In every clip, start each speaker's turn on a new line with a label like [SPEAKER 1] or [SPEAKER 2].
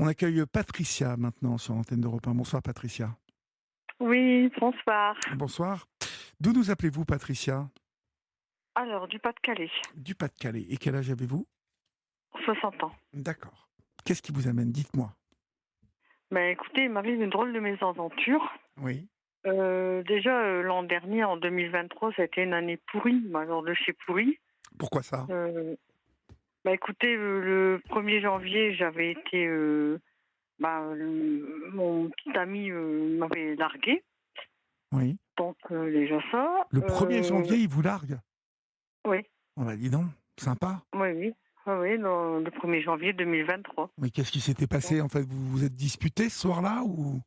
[SPEAKER 1] On accueille Patricia maintenant sur l'antenne d'Europe 1. Bonsoir Patricia.
[SPEAKER 2] Oui, bonsoir.
[SPEAKER 1] Bonsoir. D'où nous appelez-vous Patricia?
[SPEAKER 2] Alors, du Pas-de-Calais,
[SPEAKER 1] Du Pas-de-Calais. Et quel âge avez-vous?
[SPEAKER 2] 60 ans.
[SPEAKER 1] D'accord. Qu'est-ce qui vous amène? Dites-moi.
[SPEAKER 2] Ben, écoutez, il m'arrive une drôle de mésaventure.
[SPEAKER 1] Oui.
[SPEAKER 2] Déjà, l'an dernier, en 2023, ça a été une année pourrie, mais alors de chez pourri.
[SPEAKER 1] Pourquoi ça?
[SPEAKER 2] Écoutez, le 1er janvier, j'avais été... mon petit ami m'avait largué,
[SPEAKER 1] Oui.
[SPEAKER 2] donc déjà ça.
[SPEAKER 1] Le 1er janvier, il vous largue?
[SPEAKER 2] Oui,
[SPEAKER 1] On va dis donc, sympa.
[SPEAKER 2] oui, oui. Oui, oui, le 1er janvier 2023.
[SPEAKER 1] Mais qu'est-ce qui s'était passé en fait? Vous vous êtes disputés ce soir-là ou?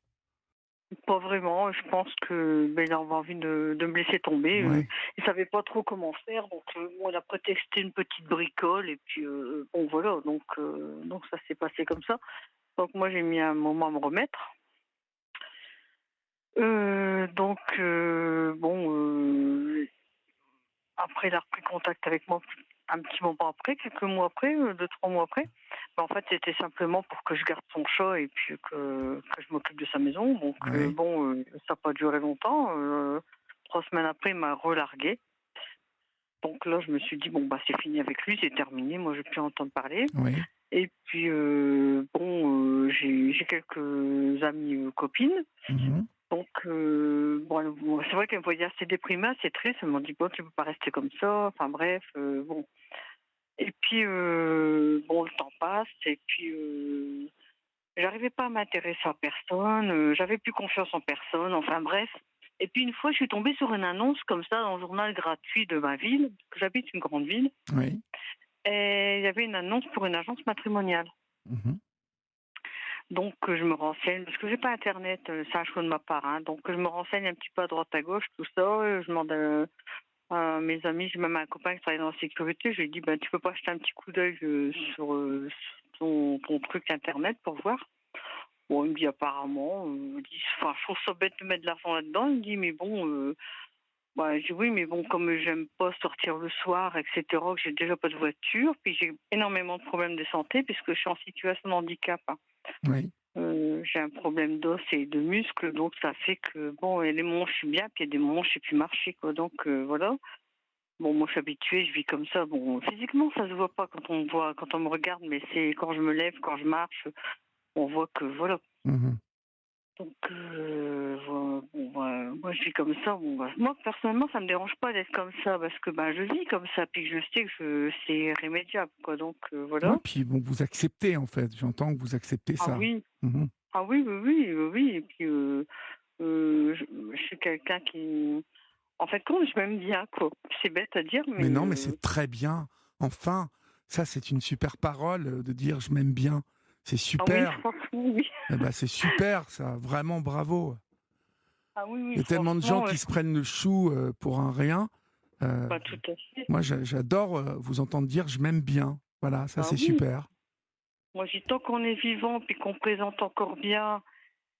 [SPEAKER 2] Pas vraiment, je pense que il avait envie de me laisser tomber.
[SPEAKER 1] Ouais.
[SPEAKER 2] Il savait pas trop comment faire, donc bon, il a prétexté une petite bricole et puis bon voilà, donc ça s'est passé comme ça. Donc moi j'ai mis un moment à me remettre. Après il a repris contact avec moi un petit moment après, quelques mois après, 2, 3 mois après. En fait c'était simplement pour que je garde son chat et puis que je m'occupe de sa maison. Donc
[SPEAKER 1] Ouais.
[SPEAKER 2] ça n'a pas duré longtemps. 3 semaines après il m'a relargué. Donc là je me suis dit bon bah c'est fini avec lui, c'est terminé, moi je ne veux plus entendre parler.
[SPEAKER 1] Oui.
[SPEAKER 2] Et puis j'ai quelques amies copines.
[SPEAKER 1] Mhm.
[SPEAKER 2] Donc, c'est vrai qu'elle me voyait assez déprimée, assez triste. Elle m'a dit, bon, tu peux pas rester comme ça. Enfin, bref, bon. Et puis, le temps passe. Et puis, j'arrivais pas à m'intéresser à personne. J'avais plus confiance en personne. Enfin, bref. Et puis, une fois, je suis tombée sur une annonce comme ça dans le journal gratuit de ma ville, parce que j'habite une grande ville.
[SPEAKER 1] Oui.
[SPEAKER 2] Et il y avait une annonce pour une agence matrimoniale.
[SPEAKER 1] Mhm.
[SPEAKER 2] Donc, je me renseigne, parce que j'ai pas Internet, c'est un choix de ma part, hein. Donc, je me renseigne un petit peu à droite à gauche, tout ça. Je demande à mes amis, j'ai même un copain qui travaille dans la sécurité. Je lui dis, ben, tu peux pas jeter un petit coup d'œil sur ton truc Internet pour voir. Bon, il me dit apparemment, enfin, je trouve ça bête de mettre de l'argent là-dedans. Il me dit, mais bon, je dis oui, mais bon, comme j'aime pas sortir le soir, etc., que j'ai déjà pas de voiture, puis j'ai énormément de problèmes de santé puisque je suis en situation de handicap, hein.
[SPEAKER 1] Oui.
[SPEAKER 2] J'ai un problème d'os et de muscles, donc ça fait que, bon, il y a des moments où je suis bien, puis il y a des moments où je sais plus marcher, quoi. Donc, voilà. Bon, moi, je suis habituée, je vis comme ça. Bon, physiquement, ça se voit pas quand on me voit, quand on me regarde, mais c'est quand je me lève, quand je marche, on voit que, voilà.
[SPEAKER 1] Mhm.
[SPEAKER 2] Donc, moi, je vis comme ça. Bon, moi, personnellement, ça me dérange pas d'être comme ça, parce que, ben, je vis comme ça, puis je sais que c'est rémédiable, quoi. Donc,
[SPEAKER 1] Ouais,
[SPEAKER 2] voilà.
[SPEAKER 1] puis bon, vous acceptez en fait. J'entends que vous acceptez
[SPEAKER 2] Ah
[SPEAKER 1] ça.
[SPEAKER 2] oui.
[SPEAKER 1] Mhm.
[SPEAKER 2] Ah oui, oui, oui, oui, oui. Et puis, je suis quelqu'un qui... En fait, quand je m'aime bien, quoi. C'est bête à dire,
[SPEAKER 1] Mais
[SPEAKER 2] mais...
[SPEAKER 1] non, mais c'est très bien. Enfin, ça, c'est une super parole de dire je m'aime bien. C'est
[SPEAKER 2] Ah oui,
[SPEAKER 1] super.
[SPEAKER 2] franchement, oui.
[SPEAKER 1] Eh ben, c'est super, ça. Vraiment, bravo.
[SPEAKER 2] Ah oui,
[SPEAKER 1] Il y
[SPEAKER 2] oui,
[SPEAKER 1] a tellement de gens
[SPEAKER 2] franchement,
[SPEAKER 1] qui se prennent le chou pour un rien. Euh,
[SPEAKER 2] pas tout à fait.
[SPEAKER 1] Moi, j'adore vous entendre dire je m'aime bien. Voilà, ça,
[SPEAKER 2] Ah
[SPEAKER 1] c'est
[SPEAKER 2] oui.
[SPEAKER 1] super.
[SPEAKER 2] Moi, je dis, tant qu'on est vivant, puis qu'on présente encore bien,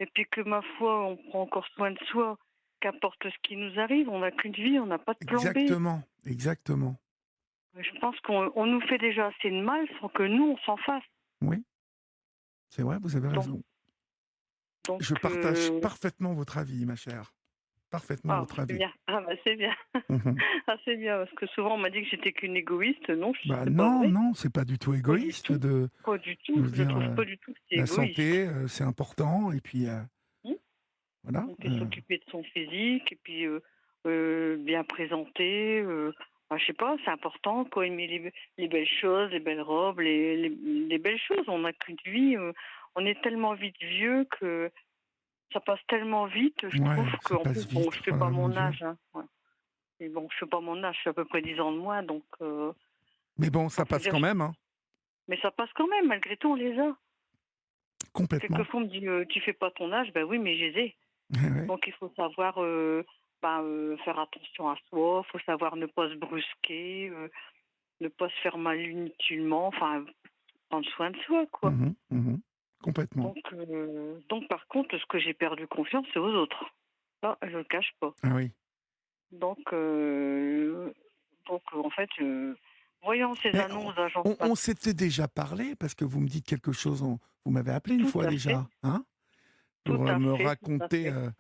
[SPEAKER 2] et puis que, ma foi, on prend encore soin de soi, qu'importe ce qui nous arrive, on n'a qu'une vie, on n'a pas de plan B.
[SPEAKER 1] Exactement, exactement.
[SPEAKER 2] Je pense qu'on nous fait déjà assez de mal sans que nous, on s'en fasse.
[SPEAKER 1] Oui, c'est vrai, vous avez
[SPEAKER 2] Donc,
[SPEAKER 1] raison.
[SPEAKER 2] donc
[SPEAKER 1] Je partage parfaitement votre avis, ma chère. Parfaitement
[SPEAKER 2] ah,
[SPEAKER 1] votre
[SPEAKER 2] c'est
[SPEAKER 1] avis.
[SPEAKER 2] bien. Ah, bah, c'est bien.
[SPEAKER 1] Mhm.
[SPEAKER 2] Ah, c'est bien, parce que souvent, on m'a dit que j'étais qu'une égoïste. Non,
[SPEAKER 1] Bah
[SPEAKER 2] c'est pas
[SPEAKER 1] non,
[SPEAKER 2] vrai.
[SPEAKER 1] non, c'est pas du tout
[SPEAKER 2] Pas du
[SPEAKER 1] égoïste
[SPEAKER 2] tout. Pas du
[SPEAKER 1] de
[SPEAKER 2] tout.
[SPEAKER 1] se
[SPEAKER 2] Je
[SPEAKER 1] dire
[SPEAKER 2] trouve pas du tout que c'est
[SPEAKER 1] la
[SPEAKER 2] égoïste.
[SPEAKER 1] santé, c'est important, et puis
[SPEAKER 2] Hmm.
[SPEAKER 1] voilà.
[SPEAKER 2] Donc, et s'occuper de son physique, et puis bien présenter. Je sais pas, c'est important, quoi. Aimer les belles choses, les belles robes, les belles choses. On n'a qu'une vie. On est tellement vite vieux que ça passe tellement vite. Je trouve
[SPEAKER 1] Ouais, ça
[SPEAKER 2] qu'en plus,
[SPEAKER 1] passe
[SPEAKER 2] bon,
[SPEAKER 1] vite.
[SPEAKER 2] je fais
[SPEAKER 1] Oh
[SPEAKER 2] pas
[SPEAKER 1] là, mon
[SPEAKER 2] mon
[SPEAKER 1] Dieu.
[SPEAKER 2] âge, hein. Ouais. Et bon, je fais pas mon âge, je fais à peu près 10 ans de moins, donc.
[SPEAKER 1] Mais bon, ça passe
[SPEAKER 2] C'est-à-dire,
[SPEAKER 1] quand même, hein.
[SPEAKER 2] mais ça passe quand même, malgré tout, on les a.
[SPEAKER 1] Complètement.
[SPEAKER 2] Quelquefois, on me dit, tu fais pas ton âge, ben oui, mais je les ai.
[SPEAKER 1] Ouais.
[SPEAKER 2] Donc, il faut savoir faire attention à soi, il faut savoir ne pas se brusquer, ne pas se faire mal inutilement, enfin, prendre soin de soi, quoi.
[SPEAKER 1] Mhm, mhm. Complètement.
[SPEAKER 2] Donc, par contre, ce que j'ai perdu confiance, c'est aux autres. Ça, je le cache pas.
[SPEAKER 1] Ah oui.
[SPEAKER 2] Donc, en fait, voyant ces
[SPEAKER 1] Mais
[SPEAKER 2] annonces d'agence
[SPEAKER 1] on s'était déjà parlé parce que vous me dites quelque chose, vous m'avez appelé une
[SPEAKER 2] tout
[SPEAKER 1] fois
[SPEAKER 2] à fait,
[SPEAKER 1] déjà, hein?
[SPEAKER 2] tout
[SPEAKER 1] Pour,
[SPEAKER 2] à
[SPEAKER 1] me
[SPEAKER 2] fait, tout à
[SPEAKER 1] raconter,
[SPEAKER 2] fait.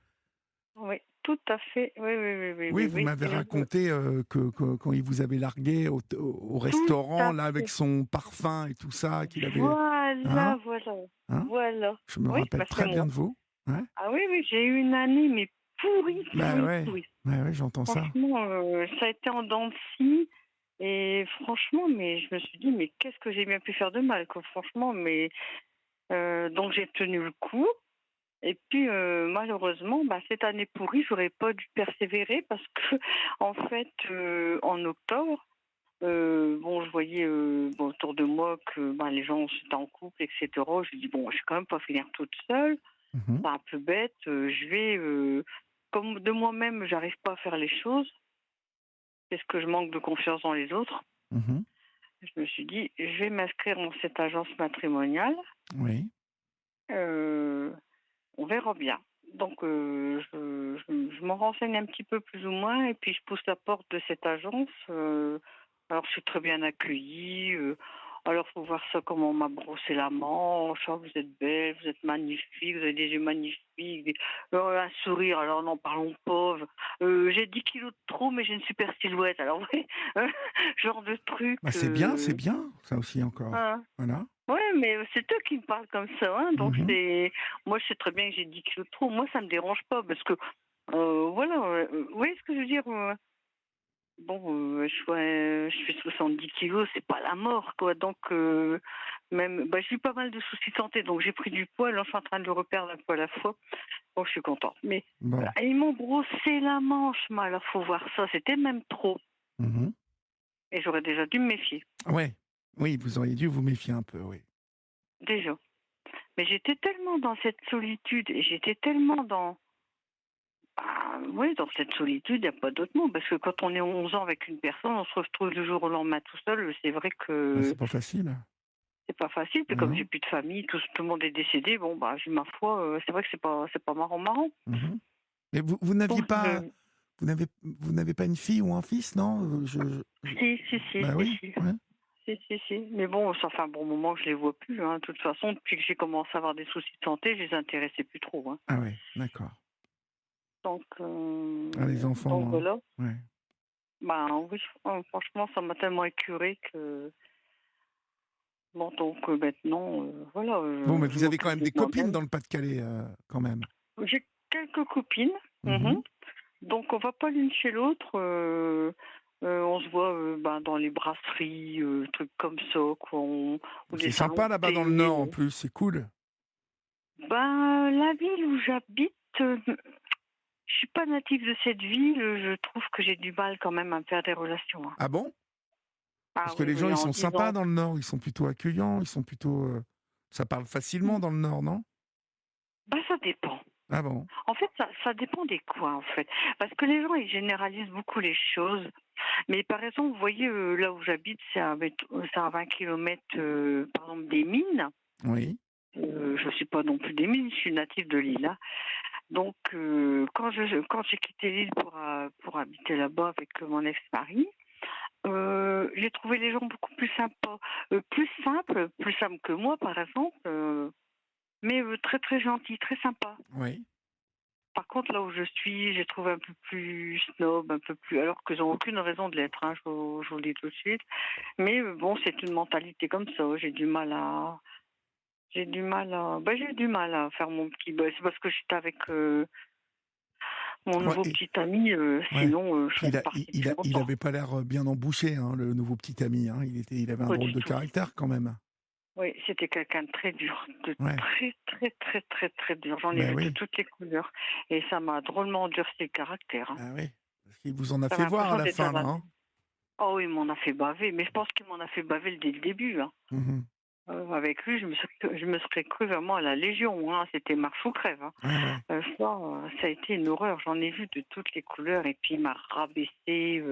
[SPEAKER 2] Oui, tout à fait. Oui, oui, oui, oui,
[SPEAKER 1] oui,
[SPEAKER 2] oui,
[SPEAKER 1] vous
[SPEAKER 2] oui.
[SPEAKER 1] m'avez raconté, que quand il vous avait largué au
[SPEAKER 2] Tout
[SPEAKER 1] restaurant
[SPEAKER 2] à
[SPEAKER 1] là avec
[SPEAKER 2] fait.
[SPEAKER 1] son parfum et tout ça, qu'il avait
[SPEAKER 2] Voilà,
[SPEAKER 1] hein?
[SPEAKER 2] voilà,
[SPEAKER 1] Hein?
[SPEAKER 2] voilà.
[SPEAKER 1] Je me
[SPEAKER 2] Oui,
[SPEAKER 1] rappelle
[SPEAKER 2] bah, c'est
[SPEAKER 1] très bien
[SPEAKER 2] moi.
[SPEAKER 1] de vous. Ouais.
[SPEAKER 2] Ah oui, oui, j'ai eu une année, mais pourrie,
[SPEAKER 1] Bah,
[SPEAKER 2] pourrie,
[SPEAKER 1] ouais.
[SPEAKER 2] pourrie.
[SPEAKER 1] Bah, ouais, j'entends ça.
[SPEAKER 2] Franchement, ça a été en dents de scie et franchement, mais je me suis dit: «Mais qu'est-ce que j'ai bien pu faire de mal, quoi?» Franchement, mais donc j'ai tenu le coup et puis, malheureusement, bah, cette année pourrie, j'aurais pas dû persévérer parce que en fait, en octobre, bon, je voyais, bon, autour de moi que, ben, les gens étaient en couple et cetera. Je me dis: «Bon, je vais quand même pas finir toute seule,
[SPEAKER 1] Mmh.
[SPEAKER 2] c'est un peu bête, je vais, comme de moi-même, j'arrive pas à faire les choses, parce que je manque de confiance dans les autres».
[SPEAKER 1] Mmh.
[SPEAKER 2] Je me suis dit: «Je vais m'inscrire dans cette agence matrimoniale,
[SPEAKER 1] Oui.
[SPEAKER 2] heu, on verra bien». Donc je m'en renseigne un petit peu plus ou moins et puis je pousse la porte de cette agence, alors je suis très bien accueillie, alors faut voir ça comment on m'a brossé la manche: «Oh vous êtes belle, vous êtes magnifique, vous avez des yeux magnifiques, des un sourire, alors n'en parlons pas, j'ai 10 kilos de trop mais j'ai une super silhouette». Alors oui, genre de truc,
[SPEAKER 1] Bah, c'est bien, ça aussi encore.
[SPEAKER 2] hein.
[SPEAKER 1] Voilà.
[SPEAKER 2] Ouais, mais c'est eux qui me parlent comme ça, hein, donc
[SPEAKER 1] Mmh.
[SPEAKER 2] c'est moi je sais très bien que j'ai 10 kilos de trop. Moi ça me dérange pas parce que, voilà, vous voyez ce que je veux dire? Bon, je fais 70 kilos, c'est pas la mort, quoi, donc même bah, j'ai eu pas mal de soucis de santé, donc j'ai pris du poids. Là, je suis en train de le reperdre un peu à la fois, donc je suis contente. Mais voilà,
[SPEAKER 1] Bon.
[SPEAKER 2] ils m'ont brossé la manche, mais alors faut voir ça, c'était même trop
[SPEAKER 1] Mmh.
[SPEAKER 2] et j'aurais déjà dû me méfier,
[SPEAKER 1] Ouais. Oui, vous auriez dû vous méfier un peu, oui.
[SPEAKER 2] déjà. Mais j'étais tellement dans cette solitude et j'étais tellement dans bah, oui, dans cette solitude, il y a pas d'autre mot, parce que quand on est 11 ans avec une personne, on se retrouve du jour au lendemain tout seul, c'est vrai
[SPEAKER 1] Bah,
[SPEAKER 2] que
[SPEAKER 1] c'est pas facile.
[SPEAKER 2] c'est pas facile. Puis comme j'ai
[SPEAKER 1] Non?
[SPEAKER 2] plus de famille, tout le monde est décédé, bon, bah, ma foi, c'est vrai que c'est pas marrant, marrant.
[SPEAKER 1] Mmh. Mais vous n'aviez
[SPEAKER 2] Donc
[SPEAKER 1] pas vous n'avez pas une fille ou un fils, non?
[SPEAKER 2] si, si, si,
[SPEAKER 1] Bah,
[SPEAKER 2] si,
[SPEAKER 1] oui,
[SPEAKER 2] si.
[SPEAKER 1] ouais.
[SPEAKER 2] Si, si, si. Mais bon, ça fait un bon moment que je les vois plus, hein. De toute façon, depuis que j'ai commencé à avoir des soucis de santé, je les intéressais plus trop, hein.
[SPEAKER 1] Ah ouais, d'accord.
[SPEAKER 2] Donc
[SPEAKER 1] Ah, les enfants, hein.
[SPEAKER 2] voilà.
[SPEAKER 1] Ouais.
[SPEAKER 2] Bah oui, franchement, ça m'a tellement écuré que bon, donc maintenant, voilà,
[SPEAKER 1] Bon, mais
[SPEAKER 2] je
[SPEAKER 1] vous avez quand
[SPEAKER 2] m'occupe
[SPEAKER 1] même
[SPEAKER 2] de
[SPEAKER 1] des copines
[SPEAKER 2] moi-même.
[SPEAKER 1] dans le Pas-de-Calais, quand même?
[SPEAKER 2] J'ai quelques copines,
[SPEAKER 1] Mmh.
[SPEAKER 2] donc on va pas l'une chez l'autre, on se voit, ben, dans les brasseries, trucs comme ça quoi, ou des
[SPEAKER 1] C'est
[SPEAKER 2] salons
[SPEAKER 1] sympa
[SPEAKER 2] de
[SPEAKER 1] là-bas dans le
[SPEAKER 2] thé,
[SPEAKER 1] Nord en plus, c'est cool.
[SPEAKER 2] Ben, la ville où j'habite, je suis pas native de cette ville, je trouve que j'ai du mal quand même à me faire des relations, hein.
[SPEAKER 1] Ah bon?
[SPEAKER 2] Ah
[SPEAKER 1] Parce que
[SPEAKER 2] oui,
[SPEAKER 1] les gens,
[SPEAKER 2] oui,
[SPEAKER 1] ils
[SPEAKER 2] en
[SPEAKER 1] sont
[SPEAKER 2] 10
[SPEAKER 1] sympas
[SPEAKER 2] ans.
[SPEAKER 1] dans le Nord, ils sont plutôt accueillants, ils sont plutôt, ça parle facilement dans le Nord, non?
[SPEAKER 2] Bah, ça dépend.
[SPEAKER 1] Ah bon?
[SPEAKER 2] En fait, ça dépend des coins, en fait. Parce que les gens, ils généralisent beaucoup les choses. Mais par exemple, vous voyez, là où j'habite, c'est à 20 kilomètres, par exemple, des mines.
[SPEAKER 1] Oui.
[SPEAKER 2] Je suis pas non plus des mines, je suis native de l'île, hein. Donc, quand j'ai quitté l'île pour habiter là-bas avec mon ex-mari, j'ai trouvé les gens beaucoup plus sympas, plus simples que moi, par exemple, mais très, très gentils, très sympas.
[SPEAKER 1] Oui.
[SPEAKER 2] Par contre, là où je suis, j'ai trouvé un peu plus snob, un peu plus, alors qu'ils n'ont aucune raison de l'être, hein, je vous le dis tout de suite. Mais bon, c'est une mentalité comme ça. J'ai du mal à faire mon petit. Bah, c'est parce que j'étais avec mon
[SPEAKER 1] Ouais
[SPEAKER 2] nouveau
[SPEAKER 1] et
[SPEAKER 2] petit ami.
[SPEAKER 1] ouais.
[SPEAKER 2] Sinon, je
[SPEAKER 1] Puis
[SPEAKER 2] serais partie depuis
[SPEAKER 1] il
[SPEAKER 2] longtemps.
[SPEAKER 1] avait pas l'air, bien embouché, hein, le nouveau petit ami, hein. Il avait un
[SPEAKER 2] Pas
[SPEAKER 1] drôle
[SPEAKER 2] du
[SPEAKER 1] de
[SPEAKER 2] tout.
[SPEAKER 1] caractère quand même.
[SPEAKER 2] Oui, c'était quelqu'un de très dur, de
[SPEAKER 1] Ouais.
[SPEAKER 2] très, très, très, très, très dur. J'en ai
[SPEAKER 1] Bah
[SPEAKER 2] vu de
[SPEAKER 1] oui.
[SPEAKER 2] toutes les couleurs, et ça m'a drôlement endurci le caractère, hein.
[SPEAKER 1] Ah oui. Parce qu'il vous en a
[SPEAKER 2] J'avais
[SPEAKER 1] fait voir à
[SPEAKER 2] l'impression
[SPEAKER 1] la
[SPEAKER 2] d'être dans
[SPEAKER 1] fin là,
[SPEAKER 2] la.
[SPEAKER 1] hein?
[SPEAKER 2] Oh, il m'en a fait baver, mais je pense qu'il m'en a fait baver dès le début, hein.
[SPEAKER 1] Mmh.
[SPEAKER 2] Avec lui, je me serais cru vraiment à la Légion, hein. C'était marche ou crève, hein.
[SPEAKER 1] Ouais, ouais.
[SPEAKER 2] Ça, ça a été une horreur. J'en ai vu de toutes les couleurs, et puis il m'a rabaissé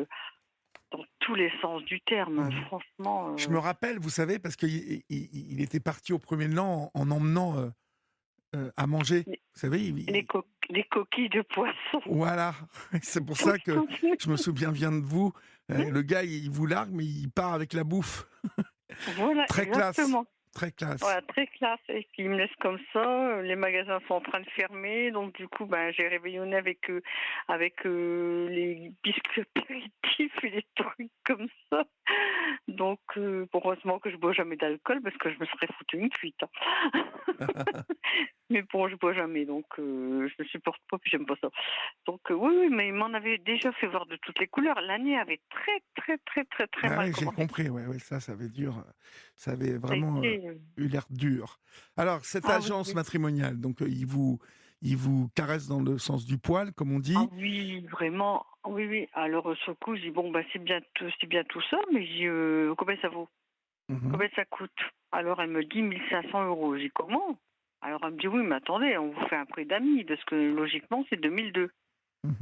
[SPEAKER 2] dans tous les sens du terme.
[SPEAKER 1] Mmh.
[SPEAKER 2] Franchement,
[SPEAKER 1] Je me rappelle, vous savez, parce qu'il était parti au premier er en emmenant, à manger.
[SPEAKER 2] Les,
[SPEAKER 1] Vous savez,
[SPEAKER 2] les coquilles de poisson.
[SPEAKER 1] voilà, c'est pour ça que je me souviens bien de vous. Le gars, il vous largue, mais il part avec la bouffe.
[SPEAKER 2] Voilà,
[SPEAKER 1] Très classe,
[SPEAKER 2] exactement.
[SPEAKER 1] très classe.
[SPEAKER 2] Voilà, très classe. Et puis, ils me laissent comme ça. Les magasins sont en train de fermer. Donc, du coup, ben, j'ai réveillonné avec les biscuits apéritifs et les trucs comme ça. Donc, heureusement que je bois jamais d'alcool parce que je me serais foutu une cuite, hein. Mais bon, je bois jamais. Donc, je ne supporte pas puis j'aime pas ça. Donc, oui, oui, mais il m'en avait déjà fait voir de toutes les couleurs. L'année avait très, très, très, très, très
[SPEAKER 1] Ah
[SPEAKER 2] mal
[SPEAKER 1] oui, j'ai
[SPEAKER 2] commencé.
[SPEAKER 1] compris. Ouais, ouais, ça avait dur. Ça avait
[SPEAKER 2] Ça a
[SPEAKER 1] vraiment
[SPEAKER 2] été.
[SPEAKER 1] eu l'air dur. Alors, cette
[SPEAKER 2] Ah oui,
[SPEAKER 1] agence
[SPEAKER 2] oui.
[SPEAKER 1] matrimoniale, donc il vous caresse dans le sens du poil, comme on
[SPEAKER 2] Ah
[SPEAKER 1] dit.
[SPEAKER 2] oui, vraiment. Oui, oui. Alors, sur le coup, je dis, bon, bah, c'est bien tout ça, mais je dis, combien ça vaut?
[SPEAKER 1] Mhm,
[SPEAKER 2] Combien ça coûte? Alors, elle me dit 1 500 euros. Je dis, comment? Alors, elle me dit, oui, mais attendez, on vous fait un prix d'amis, parce que logiquement, c'est 2002.
[SPEAKER 1] mhm.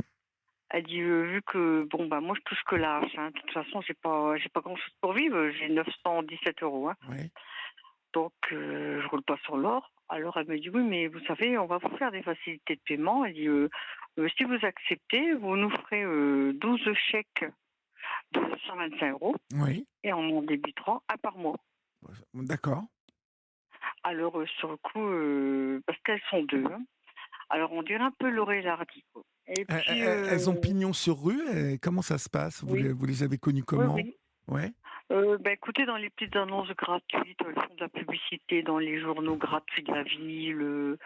[SPEAKER 2] Elle dit, vu que, bon, bah, moi, je touche que l'âge, hein. De toute façon, j'ai pas grand-chose pour vivre. J'ai 917 euros, hein.
[SPEAKER 1] Ouais.
[SPEAKER 2] Donc, je roule pas sur l'or. Alors, elle me dit, oui, mais vous savez, on va vous faire des facilités de paiement. Elle dit, si vous acceptez, vous nous ferez 12 chèques de 125 €
[SPEAKER 1] Oui.
[SPEAKER 2] et on en débitera un par mois.
[SPEAKER 1] D'accord.
[SPEAKER 2] Alors, sur le coup, parce qu'elles sont deux, hein. Alors, on dirait un peu Laurel Hardy, quoi. Et puis,
[SPEAKER 1] Elles ont pignon sur rue. Comment ça se passe?
[SPEAKER 2] oui,
[SPEAKER 1] vous les avez connues
[SPEAKER 2] oui,
[SPEAKER 1] comment?
[SPEAKER 2] oui.
[SPEAKER 1] Ouais.
[SPEAKER 2] Bah, écoutez, dans les petites annonces gratuites, elles font de la publicité dans les journaux gratuits de la ville.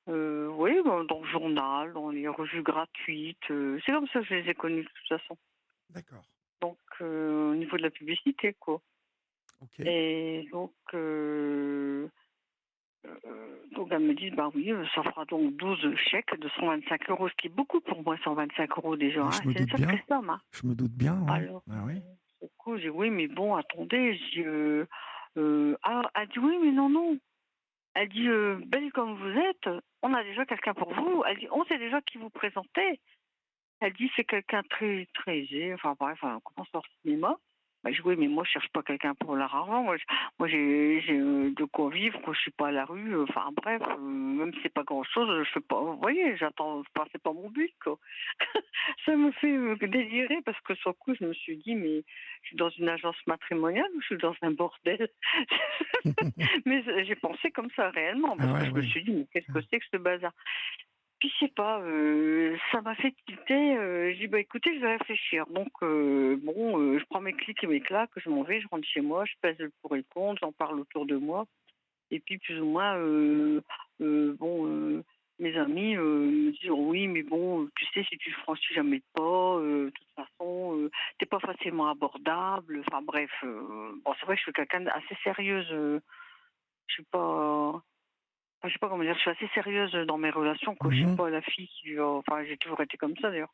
[SPEAKER 2] Oui, dans le journal, dans les revues gratuites. C'est comme ça que je les ai connues de toute façon.
[SPEAKER 1] D'accord.
[SPEAKER 2] Donc, au niveau de la publicité, quoi.
[SPEAKER 1] Ok.
[SPEAKER 2] Et donc elle me dit, bah oui, ça fera donc 12 chèques de 125 €, ce qui est beaucoup pour moi, 125 € déjà,
[SPEAKER 1] Mais
[SPEAKER 2] hein.
[SPEAKER 1] je me
[SPEAKER 2] C'est une
[SPEAKER 1] doute
[SPEAKER 2] sacrée
[SPEAKER 1] bien.
[SPEAKER 2] somme, hein.
[SPEAKER 1] Je me doute bien. Ouais.
[SPEAKER 2] Alors,
[SPEAKER 1] Ah oui.
[SPEAKER 2] du coup, j'ai dit, oui, mais bon, attendez. Elle dit, oui, mais non, non. Elle dit, belle comme vous êtes, on a déjà quelqu'un pour vous. Elle dit, on sait déjà qui vous présenter. Elle dit c'est quelqu'un très très aisé, enfin bref, on commence par le cinéma. Bah, je dis oui, mais moi je cherche pas quelqu'un pour l'argent, moi j'ai de quoi vivre, quoi, je suis pas à la rue, enfin bref, même si c'est pas grand chose, je fais pas, vous voyez, j'attends, enfin, c'est pas mon but, quoi. Ça me fait délirer parce que sur le coup je me suis dit mais je suis dans une agence matrimoniale ou je suis dans un bordel. Mais j'ai pensé comme ça réellement
[SPEAKER 1] Ah
[SPEAKER 2] parce que
[SPEAKER 1] ouais,
[SPEAKER 2] je me
[SPEAKER 1] ouais.
[SPEAKER 2] suis dit mais qu'est-ce
[SPEAKER 1] Ah.
[SPEAKER 2] que c'est que ce bazar? Puis je sais pas, ça m'a fait tilter, j'ai dit: «Bah, écoutez, je vais réfléchir». Donc bon, je prends mes clics et mes claques, je m'en vais, je rentre chez moi, je pèse le pour et le contre, j'en parle autour de moi et puis plus ou moins, bon, mes amis, me disent: «Oh «Oui, mais bon, tu sais, si tu franchis jamais le pas, de toute façon, tu pas facilement abordable». Enfin bref, bon, c'est vrai que je suis quelqu'un d'assez sérieuse, je suis pas je sais pas comment dire, je suis assez sérieuse dans mes relations, quoi. Je suis
[SPEAKER 1] Mhm.
[SPEAKER 2] pas la fille qui va enfin, j'ai toujours été comme ça, d'ailleurs.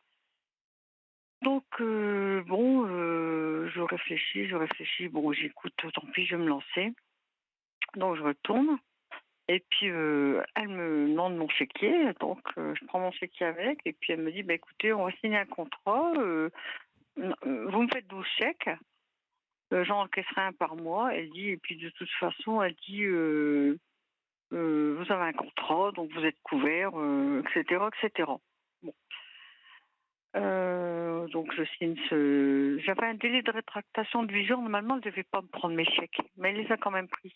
[SPEAKER 2] Donc bon, je réfléchis, bon, j'écoute, tant pis, je vais me lancer. Donc je retourne et puis, elle me demande mon chéquier, donc je prends mon chéquier avec et puis elle me dit: «Bah, écoutez, on va signer un contrat, vous me faites 12 chèques, j'en encaisserai un par mois». Elle dit et puis de toute façon, elle dit, «Vous avez un contrat, donc vous êtes couvert, et cetera, et cetera». Bon, donc je signe j'avais un délai de rétractation de 8 jours. Normalement, elle ne devait pas me prendre mes chèques, mais elle les a quand même pris.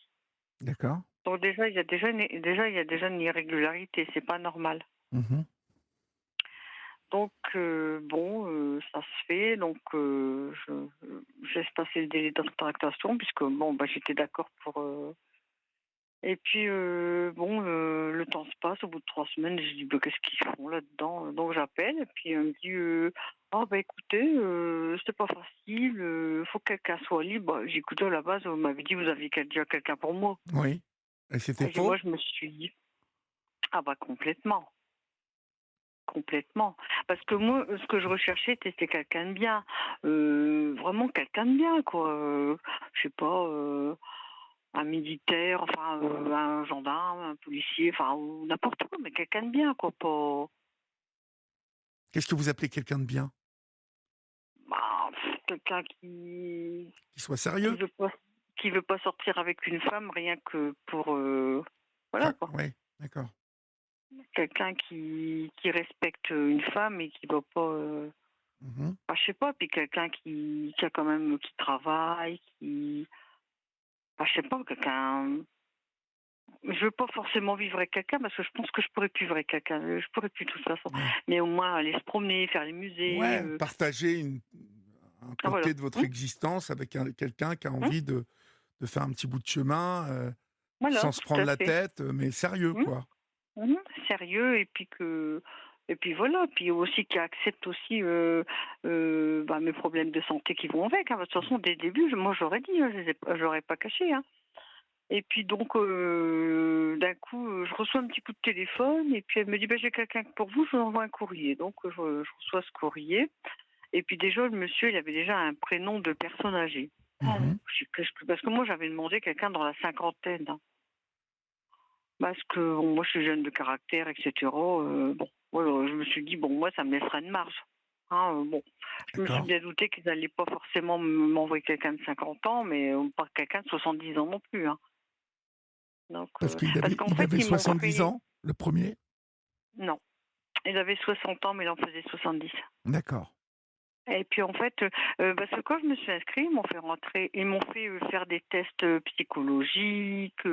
[SPEAKER 1] D'accord.
[SPEAKER 2] Donc déjà, il y a déjà une irrégularité, c'est pas normal.
[SPEAKER 1] Mhm.
[SPEAKER 2] Donc bon, ça se fait, donc je laisse passer le délai de rétractation puisque bon, bah, j'étais d'accord pour, et puis, bon, le temps se passe, au bout de 3 semaines, je dis: «Bah, qu'est-ce qu'ils font là-dedans?» Donc j'appelle et puis elle me dit, «Ah bah, écoutez, c'est pas facile, faut que quelqu'un soit libre». J'ai dit: «Écoutez, à la base, vous m'avez dit que vous aviez déjà quelqu'un pour moi».
[SPEAKER 1] Oui. Et c'était
[SPEAKER 2] Et j'ai moi,
[SPEAKER 1] faux?
[SPEAKER 2] je me suis dit: «Ah bah, complètement, complètement». Parce que moi, ce que je recherchais, c'était quelqu'un de bien, vraiment quelqu'un de bien, quoi, je sais pas, un militaire, enfin, un gendarme, un policier, enfin, ou n'importe quoi, mais quelqu'un de bien, quoi, pas
[SPEAKER 1] Qu'est-ce que vous appelez quelqu'un de bien?
[SPEAKER 2] bah, quelqu'un
[SPEAKER 1] Qui soit
[SPEAKER 2] qui
[SPEAKER 1] sérieux?
[SPEAKER 2] veut pas qui veut pas sortir avec une femme rien que pour, voilà, quoi.
[SPEAKER 1] Ouais, d'accord.
[SPEAKER 2] quelqu'un qui respecte une femme et qui va pas,
[SPEAKER 1] Mhm.
[SPEAKER 2] je sais pas, puis quelqu'un qui a quand même, qui travaille, je sais pas, quelqu'un. Je veux pas forcément vivre avec quelqu'un parce que je pense que je pourrais plus vivre avec quelqu'un. Je pourrais plus de toute façon.
[SPEAKER 1] Ouais.
[SPEAKER 2] Mais au moins aller se promener, faire les musées.
[SPEAKER 1] Ouais, partager un
[SPEAKER 2] Voilà.
[SPEAKER 1] côté de votre existence avec quelqu'un qui a
[SPEAKER 2] Hum,
[SPEAKER 1] envie de faire un petit bout de chemin,
[SPEAKER 2] voilà,
[SPEAKER 1] sans se
[SPEAKER 2] tout
[SPEAKER 1] prendre
[SPEAKER 2] à
[SPEAKER 1] la
[SPEAKER 2] fait.
[SPEAKER 1] tête, mais sérieux,
[SPEAKER 2] Hum,
[SPEAKER 1] quoi.
[SPEAKER 2] Sérieux et puis voilà, puis aussi qui accepte aussi mes problèmes de santé qui vont avec. Hein. De toute façon, dès le début, moi j'aurais dit, hein, j'aurais pas caché. Hein. Et puis donc, d'un coup, je reçois un petit coup de téléphone et puis elle me dit: «J'ai quelqu'un pour vous, je vous envoie un courrier». Donc je reçois ce courrier et puis déjà le monsieur, il avait déjà un prénom de personne âgée. Oh,
[SPEAKER 1] Mhm.
[SPEAKER 2] je dis: «Qu'est-ce que» parce que moi j'avais demandé quelqu'un dans la cinquantaine, hein. Parce que bon, moi je suis jeune de caractère et cetera, bon, voilà, je me suis dit: «Bon, moi ça me laissera une marge». Hein, bon, je me suis
[SPEAKER 1] D'accord.
[SPEAKER 2] bien douté qu'ils n'allaient pas forcément m'envoyer quelqu'un de 50 ans, mais pas quelqu'un de 70 ans non plus, hein. Donc
[SPEAKER 1] Parce
[SPEAKER 2] parce qu'en
[SPEAKER 1] il
[SPEAKER 2] fait,
[SPEAKER 1] avait
[SPEAKER 2] ils m'ont
[SPEAKER 1] 70
[SPEAKER 2] fait.
[SPEAKER 1] ans, le premier.
[SPEAKER 2] Non, il avait 60 ans, mais il en faisait 70.
[SPEAKER 1] D'accord.
[SPEAKER 2] Et puis en fait, parce que quand je me suis inscrite, ils m'ont fait, faire des tests, psychologiques,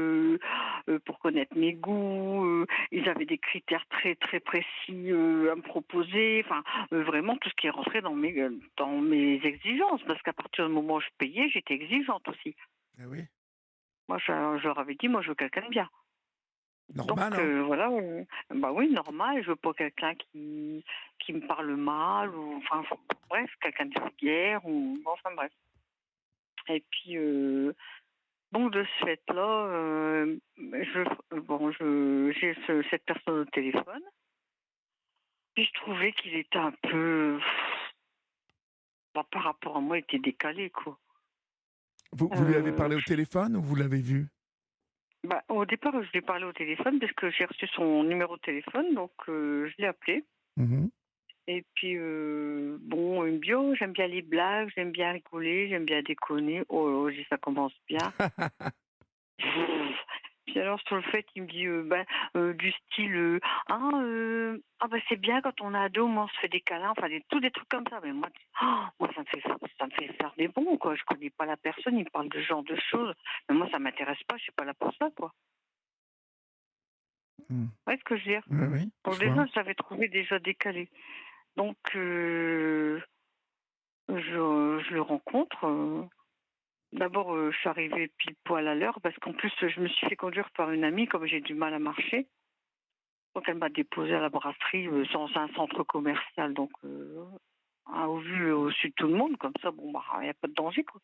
[SPEAKER 2] pour connaître mes goûts, ils avaient des critères très, très précis, à me proposer, enfin, vraiment tout ce qui est rentré dans mes exigences. Parce qu'à partir du moment où je payais, j'étais exigeante aussi.
[SPEAKER 1] Eh oui,
[SPEAKER 2] Moi, je leur avais dit: «Moi, je veux quelqu'un de bien». Donc
[SPEAKER 1] normal, hein.
[SPEAKER 2] voilà, bah oui, normal, je veux pas quelqu'un qui me parle mal ou enfin bref, quelqu'un de vulgaire ou enfin bref. Et puis donc de ce fait-là, j'ai cette personne au téléphone, puis je trouvais qu'il était un peu par rapport à moi, il était décalé quoi.
[SPEAKER 1] Vous lui avez
[SPEAKER 2] Heu,
[SPEAKER 1] parlé au téléphone ou vous l'avez vu?
[SPEAKER 2] Au départ, je lui ai parlé au téléphone parce que j'ai reçu son numéro de téléphone, donc je l'ai appelé.
[SPEAKER 1] Mhm.
[SPEAKER 2] Et puis, bon, il me dit: «Oh, j'aime bien les blagues, j'aime bien rigoler, j'aime bien déconner». Oh, je dis: «Ça commence bien». Puis alors sur le fait, il me dit, du style, «Ah bah, c'est bien quand on est ado, moi on se fait des câlins», enfin des trucs comme ça. Mais moi, moi ça me fait faire des bonds, quoi. Je connais pas la personne, il me parle de ce genre de choses. Mais moi ça m'intéresse pas, je suis pas là pour ça, quoi.
[SPEAKER 1] Mmh.
[SPEAKER 2] Vous voyez ce que je veux dire?
[SPEAKER 1] Oui, oui,
[SPEAKER 2] Donc
[SPEAKER 1] je vois.
[SPEAKER 2] déjà, je l'avais trouvé déjà décalé. Donc je le rencontre, d'abord, je suis arrivée pile poil à l'heure parce qu'en plus, je me suis fait conduire par une amie comme j'ai du mal à marcher. Donc elle m'a déposée à la brasserie, dans un centre commercial donc au vu, au-dessus de tout le monde comme ça, bon, bah, il y a pas de danger, quoi.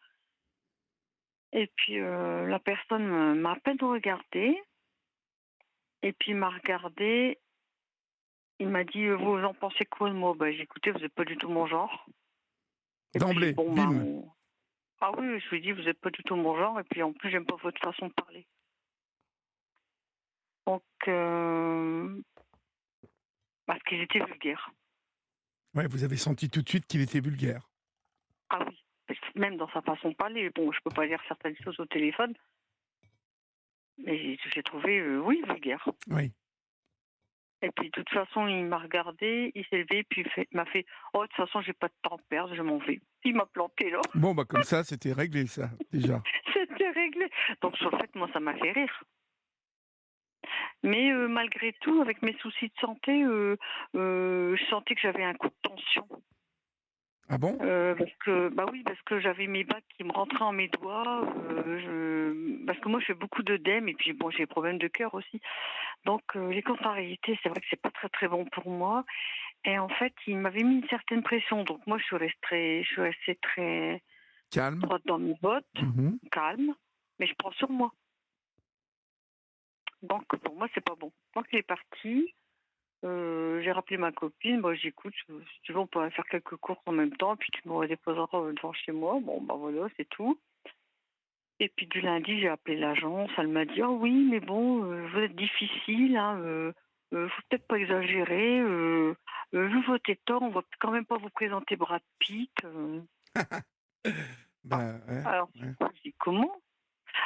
[SPEAKER 2] Et puis, la personne m'a à peine regardée et puis il m'a regardée, il m'a dit: «Vous en pensez quoi de moi?» Bah, j'ai: «Écoutez, vous êtes pas du tout mon genre». Et puis
[SPEAKER 1] D'emblée,
[SPEAKER 2] bon, ben,
[SPEAKER 1] bim!
[SPEAKER 2] ah oui, je lui ai dit: «Vous êtes pas du tout mon genre et puis en plus, j'aime pas votre façon de parler». Donc parce qu'il était vulgaire.
[SPEAKER 1] Ouais, vous avez senti tout de suite qu'il était vulgaire.
[SPEAKER 2] Ah oui, parce que même dans sa façon de parler, bon, je peux pas dire certaines choses au téléphone, mais j'ai trouvé, oui, vulgaire.
[SPEAKER 1] Oui.
[SPEAKER 2] Et puis de toute façon, il m'a regardé, il s'est levé, puis il m'a fait: «Oh, de toute façon, j'ai pas de temps à perdre, je m'en vais». Il m'a planté là.
[SPEAKER 1] Bon, bah, comme ça, c'était réglé ça, déjà.
[SPEAKER 2] C'était réglé. Donc sur le fait, moi, ça m'a fait rire. Mais malgré tout, avec mes soucis de santé, je sentais que j'avais un coup de tension.
[SPEAKER 1] Ah bon?
[SPEAKER 2] Parce que bah, oui, parce que j'avais mes bagues qui me rentraient en mes doigts, parce que moi je fais beaucoup d'œdème et puis bon, j'ai des problèmes de cœur aussi. Donc les contrariétés, c'est vrai que c'est pas très, très bon pour moi et en fait, il m'avait mis une certaine pression donc moi je suis restée très
[SPEAKER 1] Calme?
[SPEAKER 2] droite dans mes bottes,
[SPEAKER 1] Mmh.
[SPEAKER 2] calme, mais je prends sur moi. Donc pour moi, c'est pas bon. Donc il est parti, j'ai rappelé ma copine, bah, j'ai dit: «Écoute, si tu veux, on pourrait faire quelques courses en même temps, puis tu me redéposeras, devant chez moi». Bon, bah, voilà, c'est tout. Et puis du lundi, j'ai appelé l'agence, elle m'a dit: «Ah oui, mais bon, vous êtes difficile, hein, faut peut-être pas exagérer, vu votre état, on va quand même pas vous présenter Brad Pitt». Ah,
[SPEAKER 1] Bah, ouais,
[SPEAKER 2] alors
[SPEAKER 1] ouais.
[SPEAKER 2] je dis: «Comment?»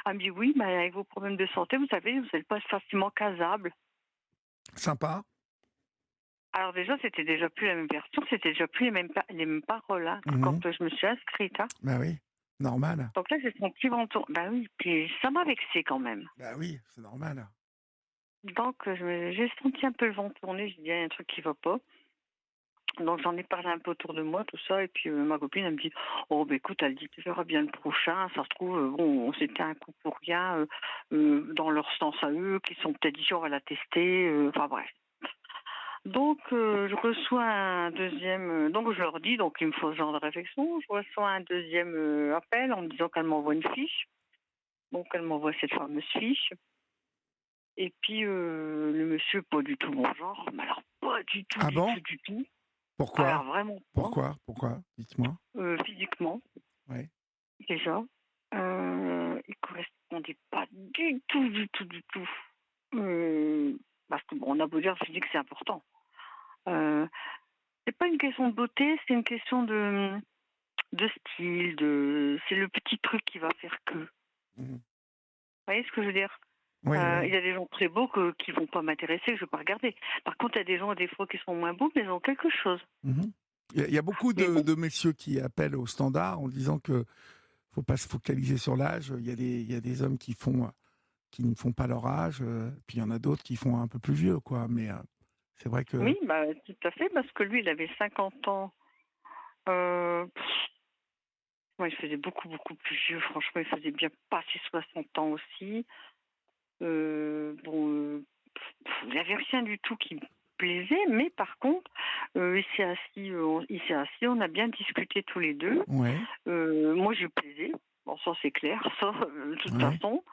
[SPEAKER 2] Elle me dit: «Oui, mais avec vos problèmes de santé, vous savez, vous n'êtes pas facilement casable».
[SPEAKER 1] Sympa.
[SPEAKER 2] Alors déjà, c'était déjà plus la même version, c'était déjà plus les mêmes paroles hein, que
[SPEAKER 1] Mmh.
[SPEAKER 2] quand je me suis inscrite. Hein.
[SPEAKER 1] Bah oui, normal.
[SPEAKER 2] Donc là, j'ai senti le vent tourner. Bah oui, puis ça m'a vexée quand même.
[SPEAKER 1] Bah oui, c'est normal.
[SPEAKER 2] Donc j'ai senti un peu le vent tourner, j'ai dit: «Il y a un truc qui va pas». Donc j'en ai parlé un peu autour de moi, tout ça, et puis ma copine, elle me dit: «Oh bah écoute», elle dit: «Tu verras bien le prochain, ça se trouve, bon, c'était un coup pour rien, dans leur sens à eux, qui sont peut-être dit: "On va la tester", enfin bref». Donc je reçois un deuxième. Donc je leur dis, donc il me faut ce genre de réflexion. Je reçois un deuxième appel en me disant qu'elle m'envoie une fiche. Donc elle m'envoie cette fameuse fiche. Et puis le monsieur, pas du tout mon genre, mais alors pas du tout,
[SPEAKER 1] Ah
[SPEAKER 2] du
[SPEAKER 1] bon?
[SPEAKER 2] tout, du tout.
[SPEAKER 1] Pourquoi?
[SPEAKER 2] Alors vraiment pas.
[SPEAKER 1] Pourquoi? Dites-moi.
[SPEAKER 2] Physiquement,
[SPEAKER 1] Ouais.
[SPEAKER 2] déjà. Il correspondait pas du tout, du tout, du tout. Parce que bon, on a beau dire, physique c'est important. Euh, c'est pas une question de beauté, c'est une question de style, c'est le petit truc qui va faire que. Vous
[SPEAKER 1] Mmh.
[SPEAKER 2] voyez ce que je veux dire?
[SPEAKER 1] Oui, oui.
[SPEAKER 2] Il y a des gens très beaux qui vont pas m'intéresser, que je vais pas regarder. Par contre, il y a des gens des fois qui sont moins beaux, mais ils ont quelque chose.
[SPEAKER 1] Mmh. Il y a beaucoup
[SPEAKER 2] Mais bon,
[SPEAKER 1] de messieurs qui appellent au standard en disant que faut pas se focaliser sur l'âge. Il y a des hommes qui ne font pas leur âge, puis il y en a d'autres qui font un peu plus vieux, quoi. Mais c'est vrai que
[SPEAKER 2] oui, bah, tout à fait, parce que lui, il avait 50 ans. Euh, Moi, il faisait beaucoup, beaucoup plus vieux. Franchement, il faisait bien passer 60 ans aussi. Bon, il n'y avait rien du tout qui me plaisait, mais par contre, il s'est assis, on a bien discuté tous les deux.
[SPEAKER 1] ouais,
[SPEAKER 2] Moi, je lui plaisais. Bon, ça, c'est clair, ça, de toute
[SPEAKER 1] ouais.
[SPEAKER 2] façon.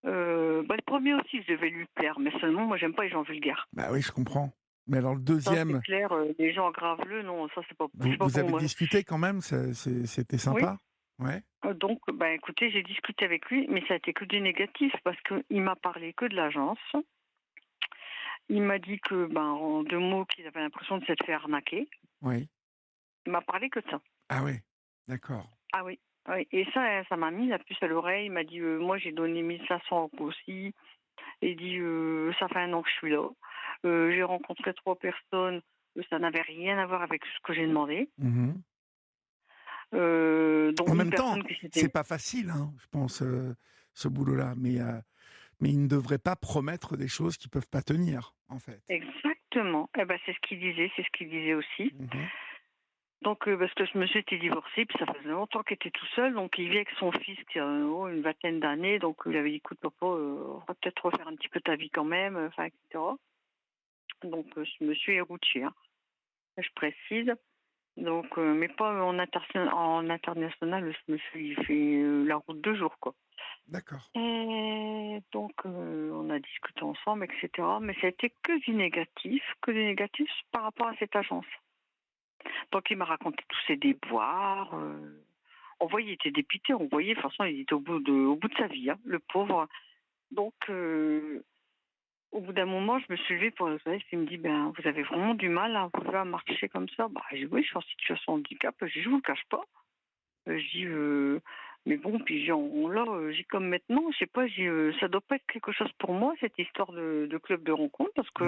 [SPEAKER 2] Bah, le premier aussi, je devais lui plaire, mais seulement, moi, j'aime pas les gens vulgaires.
[SPEAKER 1] Bah oui, je comprends. Mais alors le
[SPEAKER 2] Ça, c'est
[SPEAKER 1] deuxième,
[SPEAKER 2] clair, les gens graveleux, non, ça,
[SPEAKER 1] vous
[SPEAKER 2] c'est pas
[SPEAKER 1] vous
[SPEAKER 2] pour
[SPEAKER 1] avez
[SPEAKER 2] moi.
[SPEAKER 1] discuté quand même? C'était
[SPEAKER 2] Oui.
[SPEAKER 1] sympa? Ouais?
[SPEAKER 2] Donc, bah, écoutez, j'ai discuté avec lui, mais ça a été que du négatif parce qu'il m'a parlé que de l'agence. Il m'a dit que, ben, en deux mots, qu'il avait l'impression de s'être fait arnaquer.
[SPEAKER 1] Oui.
[SPEAKER 2] Il m'a parlé que de ça.
[SPEAKER 1] Ah oui, d'accord.
[SPEAKER 2] Ah oui, oui. Et ça m'a mis la puce à l'oreille. Il m'a dit, moi, j'ai donné 1 500 € aussi. Et il dit, ça fait 1 an que je suis là. J'ai rencontré 3 personnes. Ça n'avait rien à voir avec ce que j'ai demandé.
[SPEAKER 1] Mmh.
[SPEAKER 2] Dont
[SPEAKER 1] En
[SPEAKER 2] une
[SPEAKER 1] même temps,
[SPEAKER 2] personne qui
[SPEAKER 1] c'est
[SPEAKER 2] s'était.
[SPEAKER 1] pas facile, hein, je pense, ce boulot-là, mais il ne devrait pas promettre des choses qui peuvent pas tenir, en fait.
[SPEAKER 2] Exactement. Eh ben, c'est ce qu'il disait, c'est ce qu'il disait aussi.
[SPEAKER 1] Mmh.
[SPEAKER 2] Donc, parce que ce monsieur était divorcé, puis ça faisait longtemps qu'il était tout seul, donc il vit avec son fils qui a une vingtaine d'années, donc il avait dit, écoute papa, on va peut-être refaire un petit peu ta vie quand même, enfin, etc. Donc ce monsieur est routier, hein, je précise. Donc, mais pas en international, ce monsieur, il fait la route 2 jours, quoi.
[SPEAKER 1] D'accord.
[SPEAKER 2] Et donc, on a discuté ensemble, etc. Mais ça a été que du négatif par rapport à cette agence. Donc il m'a raconté tous ses déboires. On voyait, il était dépité, on voyait, de toute façon, il était au bout de sa vie, hein, le pauvre. Donc, au bout d'un moment, je me suis levée pour le soleil, il me dit, ben, vous avez vraiment du mal à vous à marcher comme ça. Bah, j'ai dit, oui, je suis en situation de handicap. J'ai dit, je vous le cache pas. J'ai dit, mais bon, puis là, j'ai comme maintenant, je sais pas, ça doit pas être quelque chose pour moi, cette histoire de club de rencontre, parce que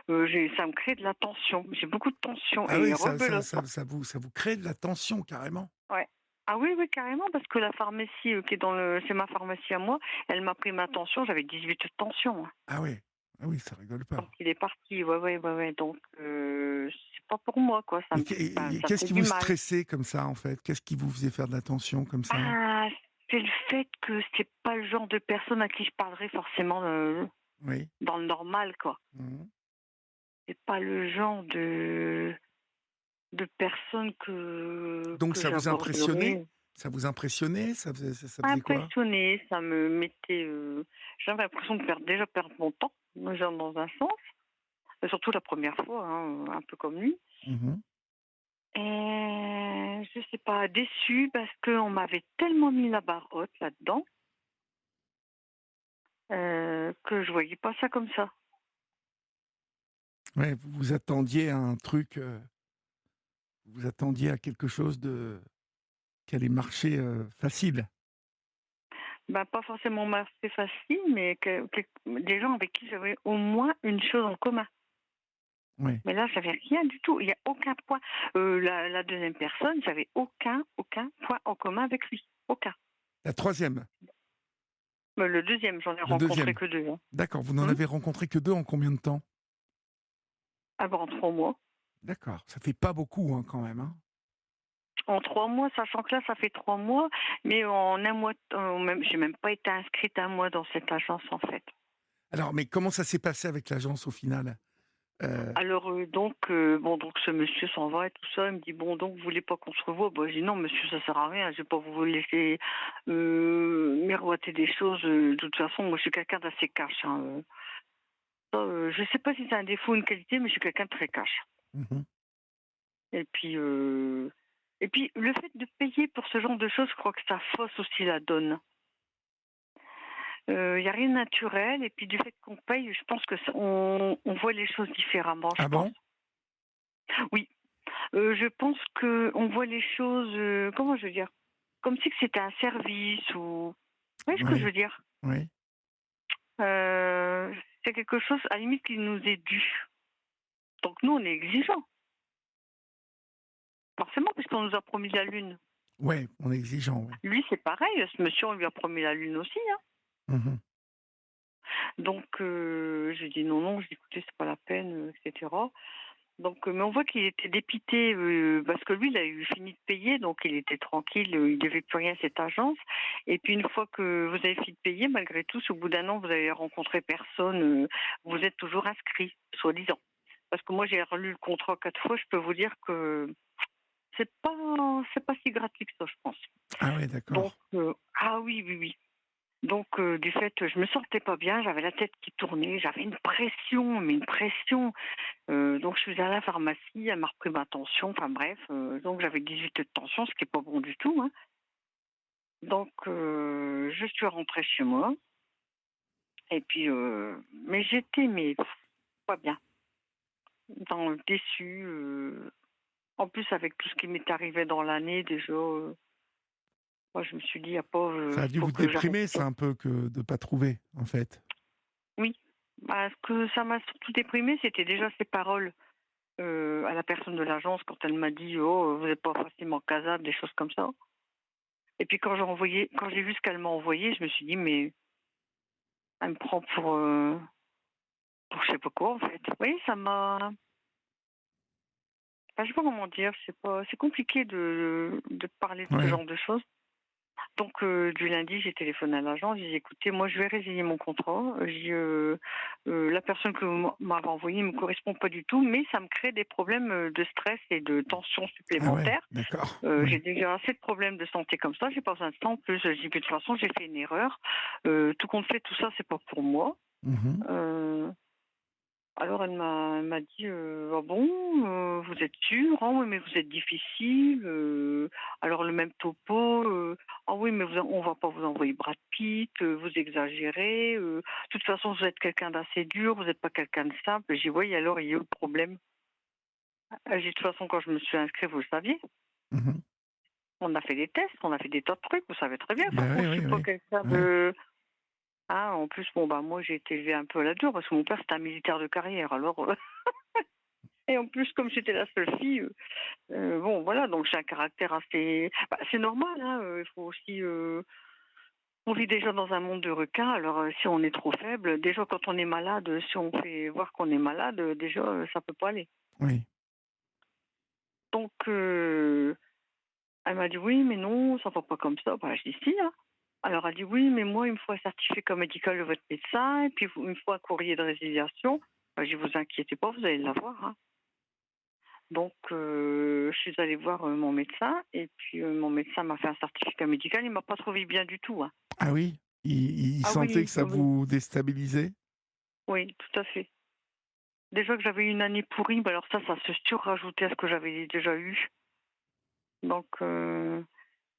[SPEAKER 1] Ouais.
[SPEAKER 2] ça me crée de la tension. J'ai beaucoup de tension
[SPEAKER 1] Ah
[SPEAKER 2] et
[SPEAKER 1] oui,
[SPEAKER 2] rebelote.
[SPEAKER 1] ça vous crée de la tension, carrément?
[SPEAKER 2] Ouais. Ah oui, oui, carrément, parce que la pharmacie qui est c'est ma pharmacie à moi, elle m'a pris ma tension, j'avais 18 de tension. Hein.
[SPEAKER 1] Ah oui. Ah oui, ça rigole
[SPEAKER 2] Donc
[SPEAKER 1] pas.
[SPEAKER 2] il est parti, ouais, ouais, ouais, ouais. Donc c'est pas pour moi, quoi.
[SPEAKER 1] Mais
[SPEAKER 2] Ça me
[SPEAKER 1] qu'est-ce
[SPEAKER 2] fait
[SPEAKER 1] qui
[SPEAKER 2] du
[SPEAKER 1] vous
[SPEAKER 2] mal.
[SPEAKER 1] stressait comme ça, en fait? Qu'est-ce qui vous faisait faire de la tension comme ça?
[SPEAKER 2] Ah, c'est le fait que c'est pas le genre de personne à qui je parlerais forcément
[SPEAKER 1] Oui.
[SPEAKER 2] dans le normal, quoi.
[SPEAKER 1] Mmh.
[SPEAKER 2] C'est pas le genre de personne
[SPEAKER 1] Donc
[SPEAKER 2] que
[SPEAKER 1] ça vous impressionnait?
[SPEAKER 2] j'aborderais.
[SPEAKER 1] Ça vous impressionnait? Ça faisait quoi?
[SPEAKER 2] Impressionnée, ça me mettait. J'avais l'impression de déjà perdre mon temps, déjà dans un sens, et surtout la première fois, hein, un peu comme lui.
[SPEAKER 1] Mmh.
[SPEAKER 2] Et je sais pas, déçue parce qu'on m'avait tellement mis la barre haute là-dedans que je voyais pas ça comme ça.
[SPEAKER 1] Ouais, vous vous attendiez à un truc, vous attendiez à quelque chose de qui allait marcher, facile.
[SPEAKER 2] Bah, pas forcément c'est facile, mais des gens avec qui j'avais au moins une chose en commun.
[SPEAKER 1] Oui.
[SPEAKER 2] Mais là, j'avais rien du tout. Il y a aucun point. La 2e personne, j'avais aucun point en commun avec lui. Aucun.
[SPEAKER 1] La troisième,
[SPEAKER 2] Le 2e, j'en ai
[SPEAKER 1] le
[SPEAKER 2] rencontré
[SPEAKER 1] deuxième.
[SPEAKER 2] que 2, hein.
[SPEAKER 1] D'accord, vous n'en
[SPEAKER 2] Mmh.
[SPEAKER 1] avez rencontré que 2 en combien de temps?
[SPEAKER 2] Ah bah, en 3 mois.
[SPEAKER 1] D'accord, ça fait pas beaucoup, hein, quand même, hein?
[SPEAKER 2] En 3 mois, sachant que là, ça fait 3 mois, mais en un mois, même j'ai même pas été inscrite un mois dans cette agence, en fait.
[SPEAKER 1] Alors, mais comment ça s'est passé avec l'agence au final? Heu,
[SPEAKER 2] Alors, bon, donc ce monsieur s'en va et tout ça. Il me dit: «Bon, donc vous voulez pas qu'on se revoie?» Bah, j'ai dit: «Non monsieur, ça sert à rien. Je vais pas vous laisser, miroiter des choses, de toute façon, moi je suis quelqu'un d'assez cash, hein, ça, je sais pas si c'est un défaut ou une qualité, mais je suis quelqu'un de très cash».
[SPEAKER 1] mmh
[SPEAKER 2] Et puis, le fait de payer pour ce genre de choses, je crois que ça fausse aussi la donne. Il y a rien de naturel et puis du fait qu'on paye, je pense que ça on voit les choses différemment, je
[SPEAKER 1] Ah
[SPEAKER 2] pense.
[SPEAKER 1] bon?
[SPEAKER 2] Oui, je pense qu'on voit les choses, comment je veux dire? Comme si que c'était un service ou vous voyez ce que je
[SPEAKER 1] Oui,
[SPEAKER 2] veux dire?
[SPEAKER 1] oui.
[SPEAKER 2] C'est quelque chose à la limite qui nous est dû. Donc nous, on est exigeants, forcément, puisqu'on nous a promis la lune.
[SPEAKER 1] Ouais, on est exigeant, ouais.
[SPEAKER 2] Lui, c'est pareil, ce monsieur, on lui a promis la lune aussi, hein.
[SPEAKER 1] Mmh
[SPEAKER 2] Donc j'ai dit: «Non, non», j'ai dit: «Écoutez, c'est pas la peine, et cetera». Donc mais on voit qu'il était dépité, parce que lui, il a eu fini de payer, donc il était tranquille, il devait plus rien à cette agence. Et puis une fois que vous avez fini de payer, malgré tout, si au bout d'un an, vous avez rencontré personne, vous êtes toujours inscrit, soi-disant. Parce que moi, j'ai relu le contrat 4 fois, je peux vous dire que c'est pas si gratuit que ça, je pense.
[SPEAKER 1] Ah ouais,
[SPEAKER 2] Donc
[SPEAKER 1] d'accord.
[SPEAKER 2] ah oui, oui, oui. Donc du fait, je me sentais pas bien, j'avais la tête qui tournait, j'avais une pression, mais une pression. Donc je suis allée à la pharmacie, elle m'a repris ma tension, enfin bref, donc j'avais 18 de tension, ce qui est pas bon du tout, hein. Donc je suis rentrée chez moi et puis, mais j'étais pas bien, déçue, en plus avec tout ce qui m'est arrivé dans l'année déjà, moi je me suis dit: «Il y a pas,
[SPEAKER 1] Ça a dû
[SPEAKER 2] faut
[SPEAKER 1] vous
[SPEAKER 2] que j'arrête
[SPEAKER 1] déprimer
[SPEAKER 2] ça».
[SPEAKER 1] ça un peu que de pas trouver, en fait?
[SPEAKER 2] Oui, bah, ce que ça m'a surtout déprimée, c'était déjà ces paroles, à la personne de l'agence quand elle m'a dit: «Oh, vous êtes pas facilement casable», des choses comme ça. Et puis quand j'ai vu ce qu'elle m'a envoyé, je me suis dit: «Mais elle me prend pour je sais pas quoi, en fait». Oui, ça m'a enfin, je sais pas comment dire, c'est compliqué de parler de ce
[SPEAKER 1] Ouais.
[SPEAKER 2] genre de choses. Donc du lundi, j'ai téléphoné à l'agence, j'ai dit: «Écoutez, moi, je vais résilier mon contrat». J'ai dit: La personne que vous m'avez envoyée ne me correspond pas du tout, mais ça me crée des problèmes, de stress et de tension
[SPEAKER 1] Ah ouais,
[SPEAKER 2] supplémentaires.
[SPEAKER 1] d'accord.
[SPEAKER 2] J'ai
[SPEAKER 1] Ouais.
[SPEAKER 2] déjà assez de problèmes de santé comme ça, j'ai pas besoin de ça en plus». J'ai dit: «De toute façon, j'ai fait une erreur. Tout compte fait, tout ça, c'est pas pour moi».
[SPEAKER 1] Mmh
[SPEAKER 2] Heu, alors elle m'a dit: «Ah bon, vous êtes sûr? Ah oui, mais vous êtes difficile, alors le même topo, ah oui, mais on va pas vous envoyer Brad Pitt, vous exagérez, de toute façon, vous êtes quelqu'un d'assez dur, vous êtes pas quelqu'un de simple». J'ai dit: «Oui, alors il est où le problème?» J'ai dit: «De toute façon, quand je me suis inscrite, vous le saviez,
[SPEAKER 1] mh.
[SPEAKER 2] on a fait des tests, on a fait des tas de trucs, vous savez très bien, de toute
[SPEAKER 1] Bah,
[SPEAKER 2] façon,
[SPEAKER 1] oui,
[SPEAKER 2] je suis
[SPEAKER 1] oui,
[SPEAKER 2] pas
[SPEAKER 1] oui.
[SPEAKER 2] quelqu'un
[SPEAKER 1] Ouais.
[SPEAKER 2] de». Ah, en plus, bon, bah, moi, j'ai été élevée un peu à la dure parce que mon père, c'était un militaire de carrière, alors, et en plus, comme j'étais la seule fille, bon, voilà, donc j'ai un caractère assez bah, c'est normal, hein, il faut aussi, on vit déjà dans un monde de requins, alors, si on est trop faible, déjà quand on est malade, si on fait voir qu'on est malade, déjà, ça peut pas aller.
[SPEAKER 1] Oui.
[SPEAKER 2] Donc, elle m'a dit: «Oui, mais non, ça va pas comme ça». Bah, je dis: «Si, hein». Alors elle dit: «Oui, mais moi, il me faut un certificat médical de votre médecin et puis il me faut un courrier de résiliation». Bah, je dis: «Vous inquiétez pas, vous allez l'avoir, hein». Donc je suis allée voir, mon médecin et puis, mon médecin m'a fait un certificat médical. Il m'a pas trouvé bien du tout, hein.
[SPEAKER 1] Ah oui? Il
[SPEAKER 2] Ah
[SPEAKER 1] sentait
[SPEAKER 2] oui,
[SPEAKER 1] que ça
[SPEAKER 2] oui, oui,
[SPEAKER 1] vous déstabilisait?
[SPEAKER 2] oui, tout à fait. Déjà que j'avais eu une année pourrie, bah, alors ça se surrajoutait à ce que j'avais déjà eu. Donc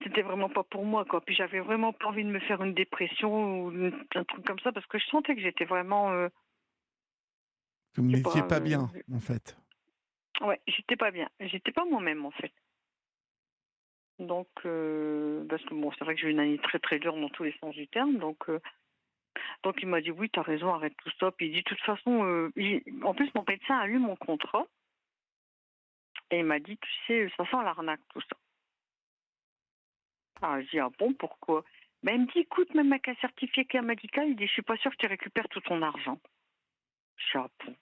[SPEAKER 2] c'était vraiment pas pour moi, quoi. Puis j'avais vraiment pas envie de me faire une dépression ou un truc comme ça parce que je sentais que j'étais vraiment,
[SPEAKER 1] Que vous
[SPEAKER 2] je sais
[SPEAKER 1] n'étiez
[SPEAKER 2] pas,
[SPEAKER 1] pas bien, en fait?
[SPEAKER 2] ouais, j'étais pas bien. J'étais pas moi-même, en fait. Donc parce que bon, c'est vrai que j'ai eu une année très, très dure dans tous les sens du terme, donc Donc il m'a dit: «Oui, tu as raison, arrête tout ça». Puis il dit: «De toute façon», en plus mon médecin a lu mon contrat et il m'a dit: «Tu sais, ça sent l'arnaque tout ça». Alors je dis: «Ah bon, pourquoi?» Ben il me dit: «Écoute, même avec un certificat médical», il dit: «Je suis pas sûr que tu récupères tout ton argent». Je dis: «Ah bon?»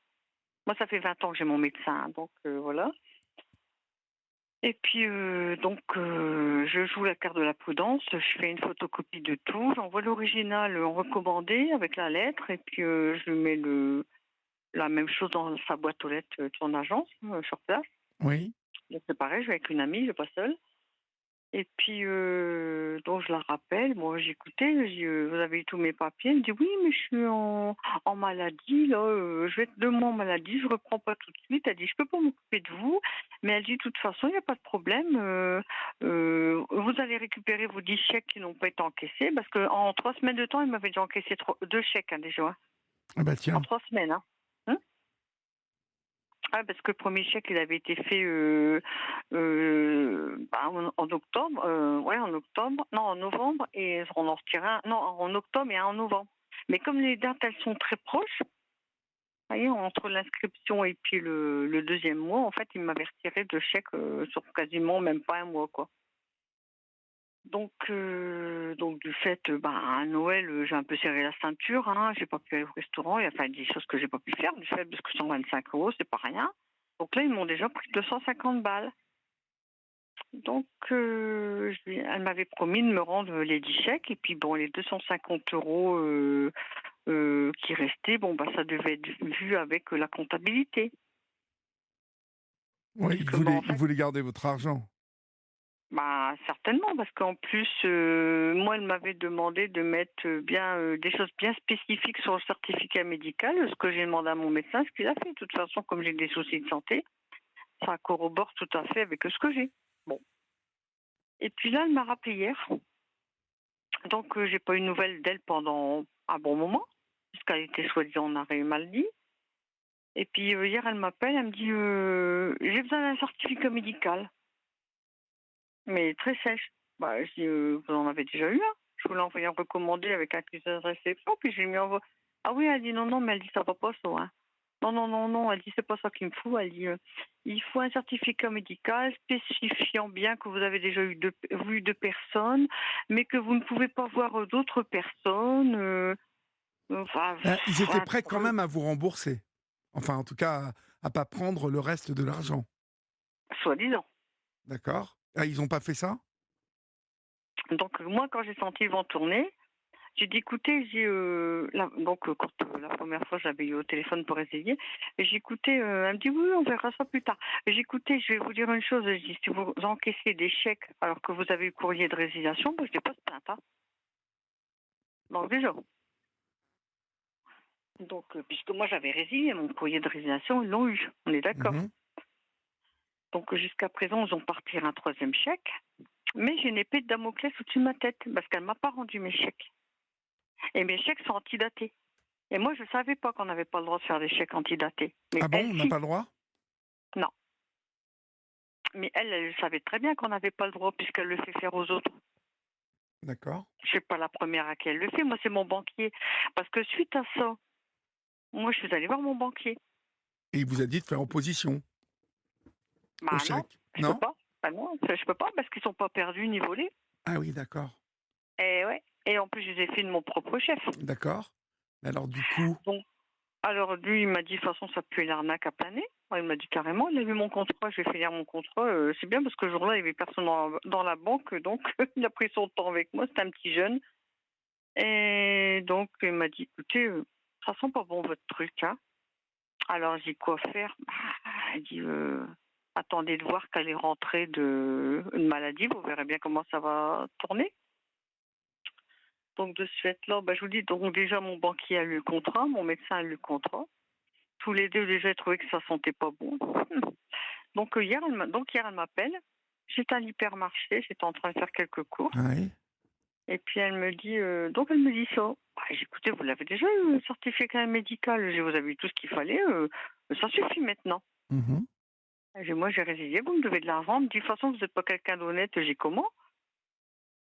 [SPEAKER 2] Moi ça fait 20 ans que j'ai mon médecin, donc voilà. Et puis je joue la carte de la prudence, je fais une photocopie de tout, j'envoie l'original en recommandé avec la lettre et puis je mets la même chose dans sa boîte aux lettres de son agence, sur place.
[SPEAKER 1] Oui.
[SPEAKER 2] Donc c'est pareil, je vais avec une amie, je vais pas seule. Et puis donc je la rappelle, moi j'écoutais, je dis: «Vous avez eu tous mes papiers?» Elle me dit: «Oui, mais je suis en maladie là, je vais être 2 mois en maladie, je reprends pas tout de suite». Elle dit: «Je peux pas m'occuper de vous», mais elle dit: «De toute façon, il y a pas de problème, vous allez récupérer vos 10 chèques qui n'ont pas été encaissés», parce qu'en 3 semaines de temps, elle m'avait déjà encaissé 2 chèques, hein, déjà, hein,
[SPEAKER 1] Ah bah
[SPEAKER 2] en
[SPEAKER 1] tiens.
[SPEAKER 2] 3 semaines, hein. Mmh. Ah parce que le premier chèque, il avait été fait, en octobre, ouais en octobre, non en novembre et on en retire un non en octobre et un en novembre. Mais comme les dates, elles sont très proches, vous voyez, entre l'inscription et puis le 2e mois, en fait, il m'avait retiré 2 chèques, sur quasiment même pas un mois, quoi. Donc du fait, à Noël, j'ai un peu serré la ceinture, hein, j'ai pas pu aller au restaurant, il y a enfin des choses que j'ai pas pu faire du fait parce que 125 €, c'est pas rien. Donc là, ils m'ont déjà pris 250 balles. Donc elle m'avait promis de me rendre les 10 chèques et puis bon, les 250 € qui restaient, bon, bah, ça devait être vu avec la comptabilité.
[SPEAKER 1] Oui,
[SPEAKER 2] Puisque, bon, en
[SPEAKER 1] il
[SPEAKER 2] fait,
[SPEAKER 1] voulait garder votre argent.
[SPEAKER 2] bah, certainement, parce qu'en plus, moi, elle m'avait demandé de mettre bien des choses bien spécifiques sur le certificat médical, ce que j'ai demandé à mon médecin, ce qu'il a fait. De toute façon, comme j'ai des soucis de santé, ça corrobore tout à fait avec ce que j'ai. Bon. Et puis là, elle m'a rappelé hier. Donc, j'ai pas eu de nouvelles d'elle pendant un bon moment, puisqu'elle était soi-disant en arrêt maladie. Et puis, hier, elle m'appelle, elle me dit j'ai besoin d'un certificat médical, mais très sèche. Bah, je dis vous en avez déjà eu un. Je vous l'ai envoyé en recommandé avec accusé de réception, puis j'ai mis en. Ah oui, elle dit non, non, mais elle dit ça va pas, ça, hein. Non, non, non, non, elle dit c'est pas ça qu'il me faut. Elle dit il faut un certificat médical spécifiant bien que vous avez déjà vu 2 personnes, mais que vous ne pouvez pas voir d'autres personnes. Enfin,
[SPEAKER 1] Ils étaient
[SPEAKER 2] un
[SPEAKER 1] prêts quand
[SPEAKER 2] truc,
[SPEAKER 1] même à vous rembourser. Enfin, en tout cas, à pas prendre le reste de l'argent.
[SPEAKER 2] soi-disant.
[SPEAKER 1] D'accord? Ah, ils ont pas fait ça?
[SPEAKER 2] Donc moi, quand j'ai senti le vent tourner, j'ai dit écoutez, quand la première fois j'avais eu au téléphone pour essayer, et j'écoutais, elle me dit oui, on verra ça plus tard. Et j'écoutais, je vais vous dire une chose, je dis si vous encaissez des chèques alors que vous avez eu courrier de résiliation, moi je dépose plainte, hein. Donc déjà. Donc puisque moi j'avais résilié mon courrier de résiliation, ils l'ont eu, on est d'accord.
[SPEAKER 1] Mmh.
[SPEAKER 2] Donc jusqu'à présent, ils ont parti un 3e chèque, mais j'ai une épée de Damoclès au-dessus de ma tête parce qu'elle m'a pas rendu mes chèques. Et mes chèques sont antidatés. Et moi, je ne savais pas qu'on n'avait pas le droit de faire des chèques antidatés. Mais
[SPEAKER 1] Ah bon,
[SPEAKER 2] elle,
[SPEAKER 1] on n'a
[SPEAKER 2] si.
[SPEAKER 1] pas le droit?
[SPEAKER 2] Non. Mais elle savait très bien qu'on n'avait pas le droit puisqu'elle le fait faire aux autres.
[SPEAKER 1] D'accord.
[SPEAKER 2] Je ne suis pas la première à qui elle le fait. Moi, c'est mon banquier. Parce que suite à ça, moi, je suis allée voir mon banquier.
[SPEAKER 1] Et il vous a dit de faire opposition au
[SPEAKER 2] Bah non,
[SPEAKER 1] chèque?
[SPEAKER 2] je peux
[SPEAKER 1] Non?
[SPEAKER 2] pas. Bah non, je peux pas parce qu'ils sont pas perdus ni volés.
[SPEAKER 1] Ah oui, d'accord.
[SPEAKER 2] Et ouais. Et en plus, je les ai fait de mon propre chef.
[SPEAKER 1] D'accord. Mais alors du coup,
[SPEAKER 2] Donc, alors lui, il m'a dit de toute façon, ça pue l'arnaque à plein nez. Il m'a dit carrément, il a vu mon contrat, je vais faire lire mon contrat. C'est bien parce que ce jour-là, il n'y avait personne dans la banque, donc il a pris son temps avec moi, c'était un petit jeune. Et donc, il m'a dit, écoutez, ça sent pas bon votre truc, hein. Alors, j'ai dit, quoi faire? Il dit, attendez de voir qu'elle est rentrée une maladie, vous verrez bien comment ça va tourner. Donc, de ce fait-là, je vous dis, donc déjà, mon banquier a lu le contrat, mon médecin a lu le contrat. Tous les deux, déjà, ils trouvaient que ça sentait pas bon. Donc, hier, elle m'appelle. J'étais à l'hypermarché, j'étais en train de faire quelques courses.
[SPEAKER 1] oui.
[SPEAKER 2] Et puis elle me dit, elle me dit ça. J'ai dit, écoutez, vous l'avez déjà eu, le certificat médical. J'ai dit, vous avez eu tout ce qu'il fallait, ça suffit maintenant.
[SPEAKER 1] Mmh.
[SPEAKER 2] J'ai dit, moi, j'ai résilié, vous me devez de l'argent. Elle me dit, de toute façon, vous n'êtes pas quelqu'un d'honnête. J'ai dit, comment?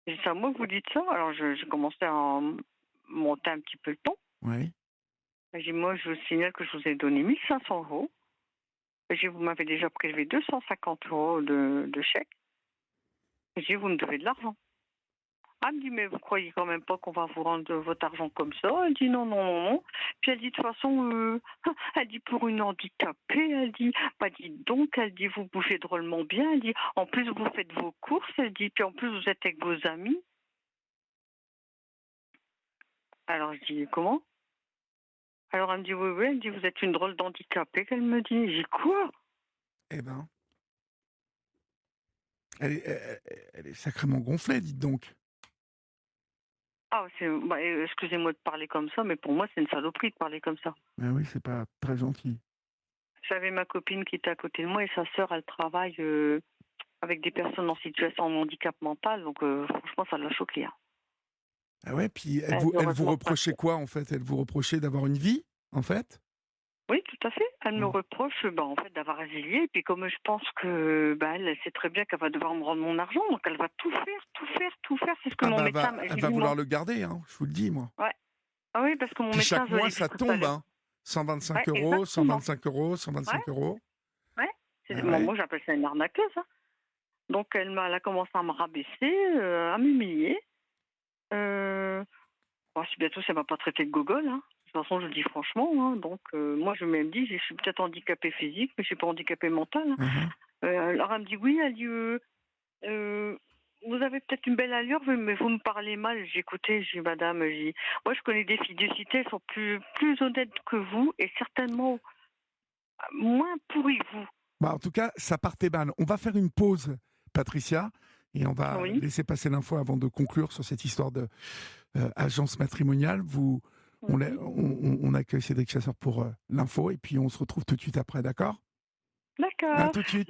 [SPEAKER 2] J'ai dit, c'est à moi que vous dites ça. Alors, j'ai commencé monté un petit peu le ton.
[SPEAKER 1] Oui.
[SPEAKER 2] J'ai dit, moi, je vous signale que je vous ai donné 1 500 €. J'ai dit, vous m'avez déjà prélevé 250 € de chèque. J'ai dit, vous me devez de l'argent. Elle me dit, mais vous croyez quand même pas qu'on va vous rendre votre argent comme ça? Elle dit, non, non, non, non. Puis elle dit, de toute façon, elle dit, pour une handicapée, elle dit, bah dites donc, elle dit, vous bougez drôlement bien. Elle dit, en plus, vous faites vos courses. Elle dit, puis en plus, vous êtes avec vos amis. Alors je dis, comment? Alors elle me dit, oui, oui, elle dit, vous êtes une drôle d'handicapée, qu'elle me dit. J'ai dit, quoi?
[SPEAKER 1] Eh ben, elle est sacrément gonflée, dites donc.
[SPEAKER 2] Ah, bah, excusez-moi de parler comme ça, mais pour moi, c'est une saloperie de parler comme ça.
[SPEAKER 1] Ben oui, c'est pas très gentil.
[SPEAKER 2] J'avais ma copine qui était à côté de moi et sa sœur, elle travaille avec des personnes en situation de handicap mental, donc franchement, ça l'a choquée, hein.
[SPEAKER 1] Ah ouais, puis
[SPEAKER 2] Elle dit,
[SPEAKER 1] elle vous
[SPEAKER 2] heureusement pas
[SPEAKER 1] reprochait quoi, en fait? Elle vous reprochait d'avoir une vie, en fait?
[SPEAKER 2] Oui, tout à fait. Elle me
[SPEAKER 1] Mmh.
[SPEAKER 2] reproche bah, en fait, d'avoir résilié. Et puis comme je pense que bah, elle sait très bien qu'elle va devoir me rendre mon argent, donc elle va tout faire, tout faire, tout faire. C'est ce que
[SPEAKER 1] Ah
[SPEAKER 2] mon
[SPEAKER 1] bah,
[SPEAKER 2] médecin
[SPEAKER 1] elle
[SPEAKER 2] j'ai
[SPEAKER 1] va
[SPEAKER 2] vu mon...
[SPEAKER 1] vouloir le garder, hein, je vous le dis, moi.
[SPEAKER 2] Ouais. Ah oui, parce que mon
[SPEAKER 1] Puis
[SPEAKER 2] médecin,
[SPEAKER 1] chaque
[SPEAKER 2] je
[SPEAKER 1] mois,
[SPEAKER 2] l'ai vu
[SPEAKER 1] ça
[SPEAKER 2] tout à
[SPEAKER 1] tombe,
[SPEAKER 2] l'heure.
[SPEAKER 1] hein. 125
[SPEAKER 2] Ouais,
[SPEAKER 1] €,
[SPEAKER 2] exactement.
[SPEAKER 1] 125 €,
[SPEAKER 2] Ouais,
[SPEAKER 1] 125 €.
[SPEAKER 2] ouais.
[SPEAKER 1] Ah
[SPEAKER 2] Bon,
[SPEAKER 1] ouais.
[SPEAKER 2] moi, j'appelle ça une arnaqueuse, hein. Donc elle a commencé à me rabaisser, à m'humilier. Euh... Bon, si bientôt, ça m'a pas traité de gogol, hein. De toute façon, je le dis franchement, hein. Donc moi, je me dis, je suis peut-être handicapée physique, mais je suis pas handicapée mentale, hein.
[SPEAKER 1] Mmh mh.
[SPEAKER 2] Alors elle me dit oui, elle dit euh, vous avez peut-être une belle allure, mais vous me parlez mal. J'ai écouté, j'ai dit madame, moi je connais des filles de cité, elles sont plus honnêtes que vous et certainement moins pourries que vous.
[SPEAKER 1] Bah, en tout cas, ça partait mal. On va faire une pause, Patricia, et on va
[SPEAKER 2] Oui.
[SPEAKER 1] laisser passer l'info avant de conclure sur cette histoire de agence matrimoniale.
[SPEAKER 2] Mhm.
[SPEAKER 1] On accueille Cédric Chasseur pour l'info, et puis on se retrouve tout de suite après, d'accord? À
[SPEAKER 2] D'accord.
[SPEAKER 1] tout de suite.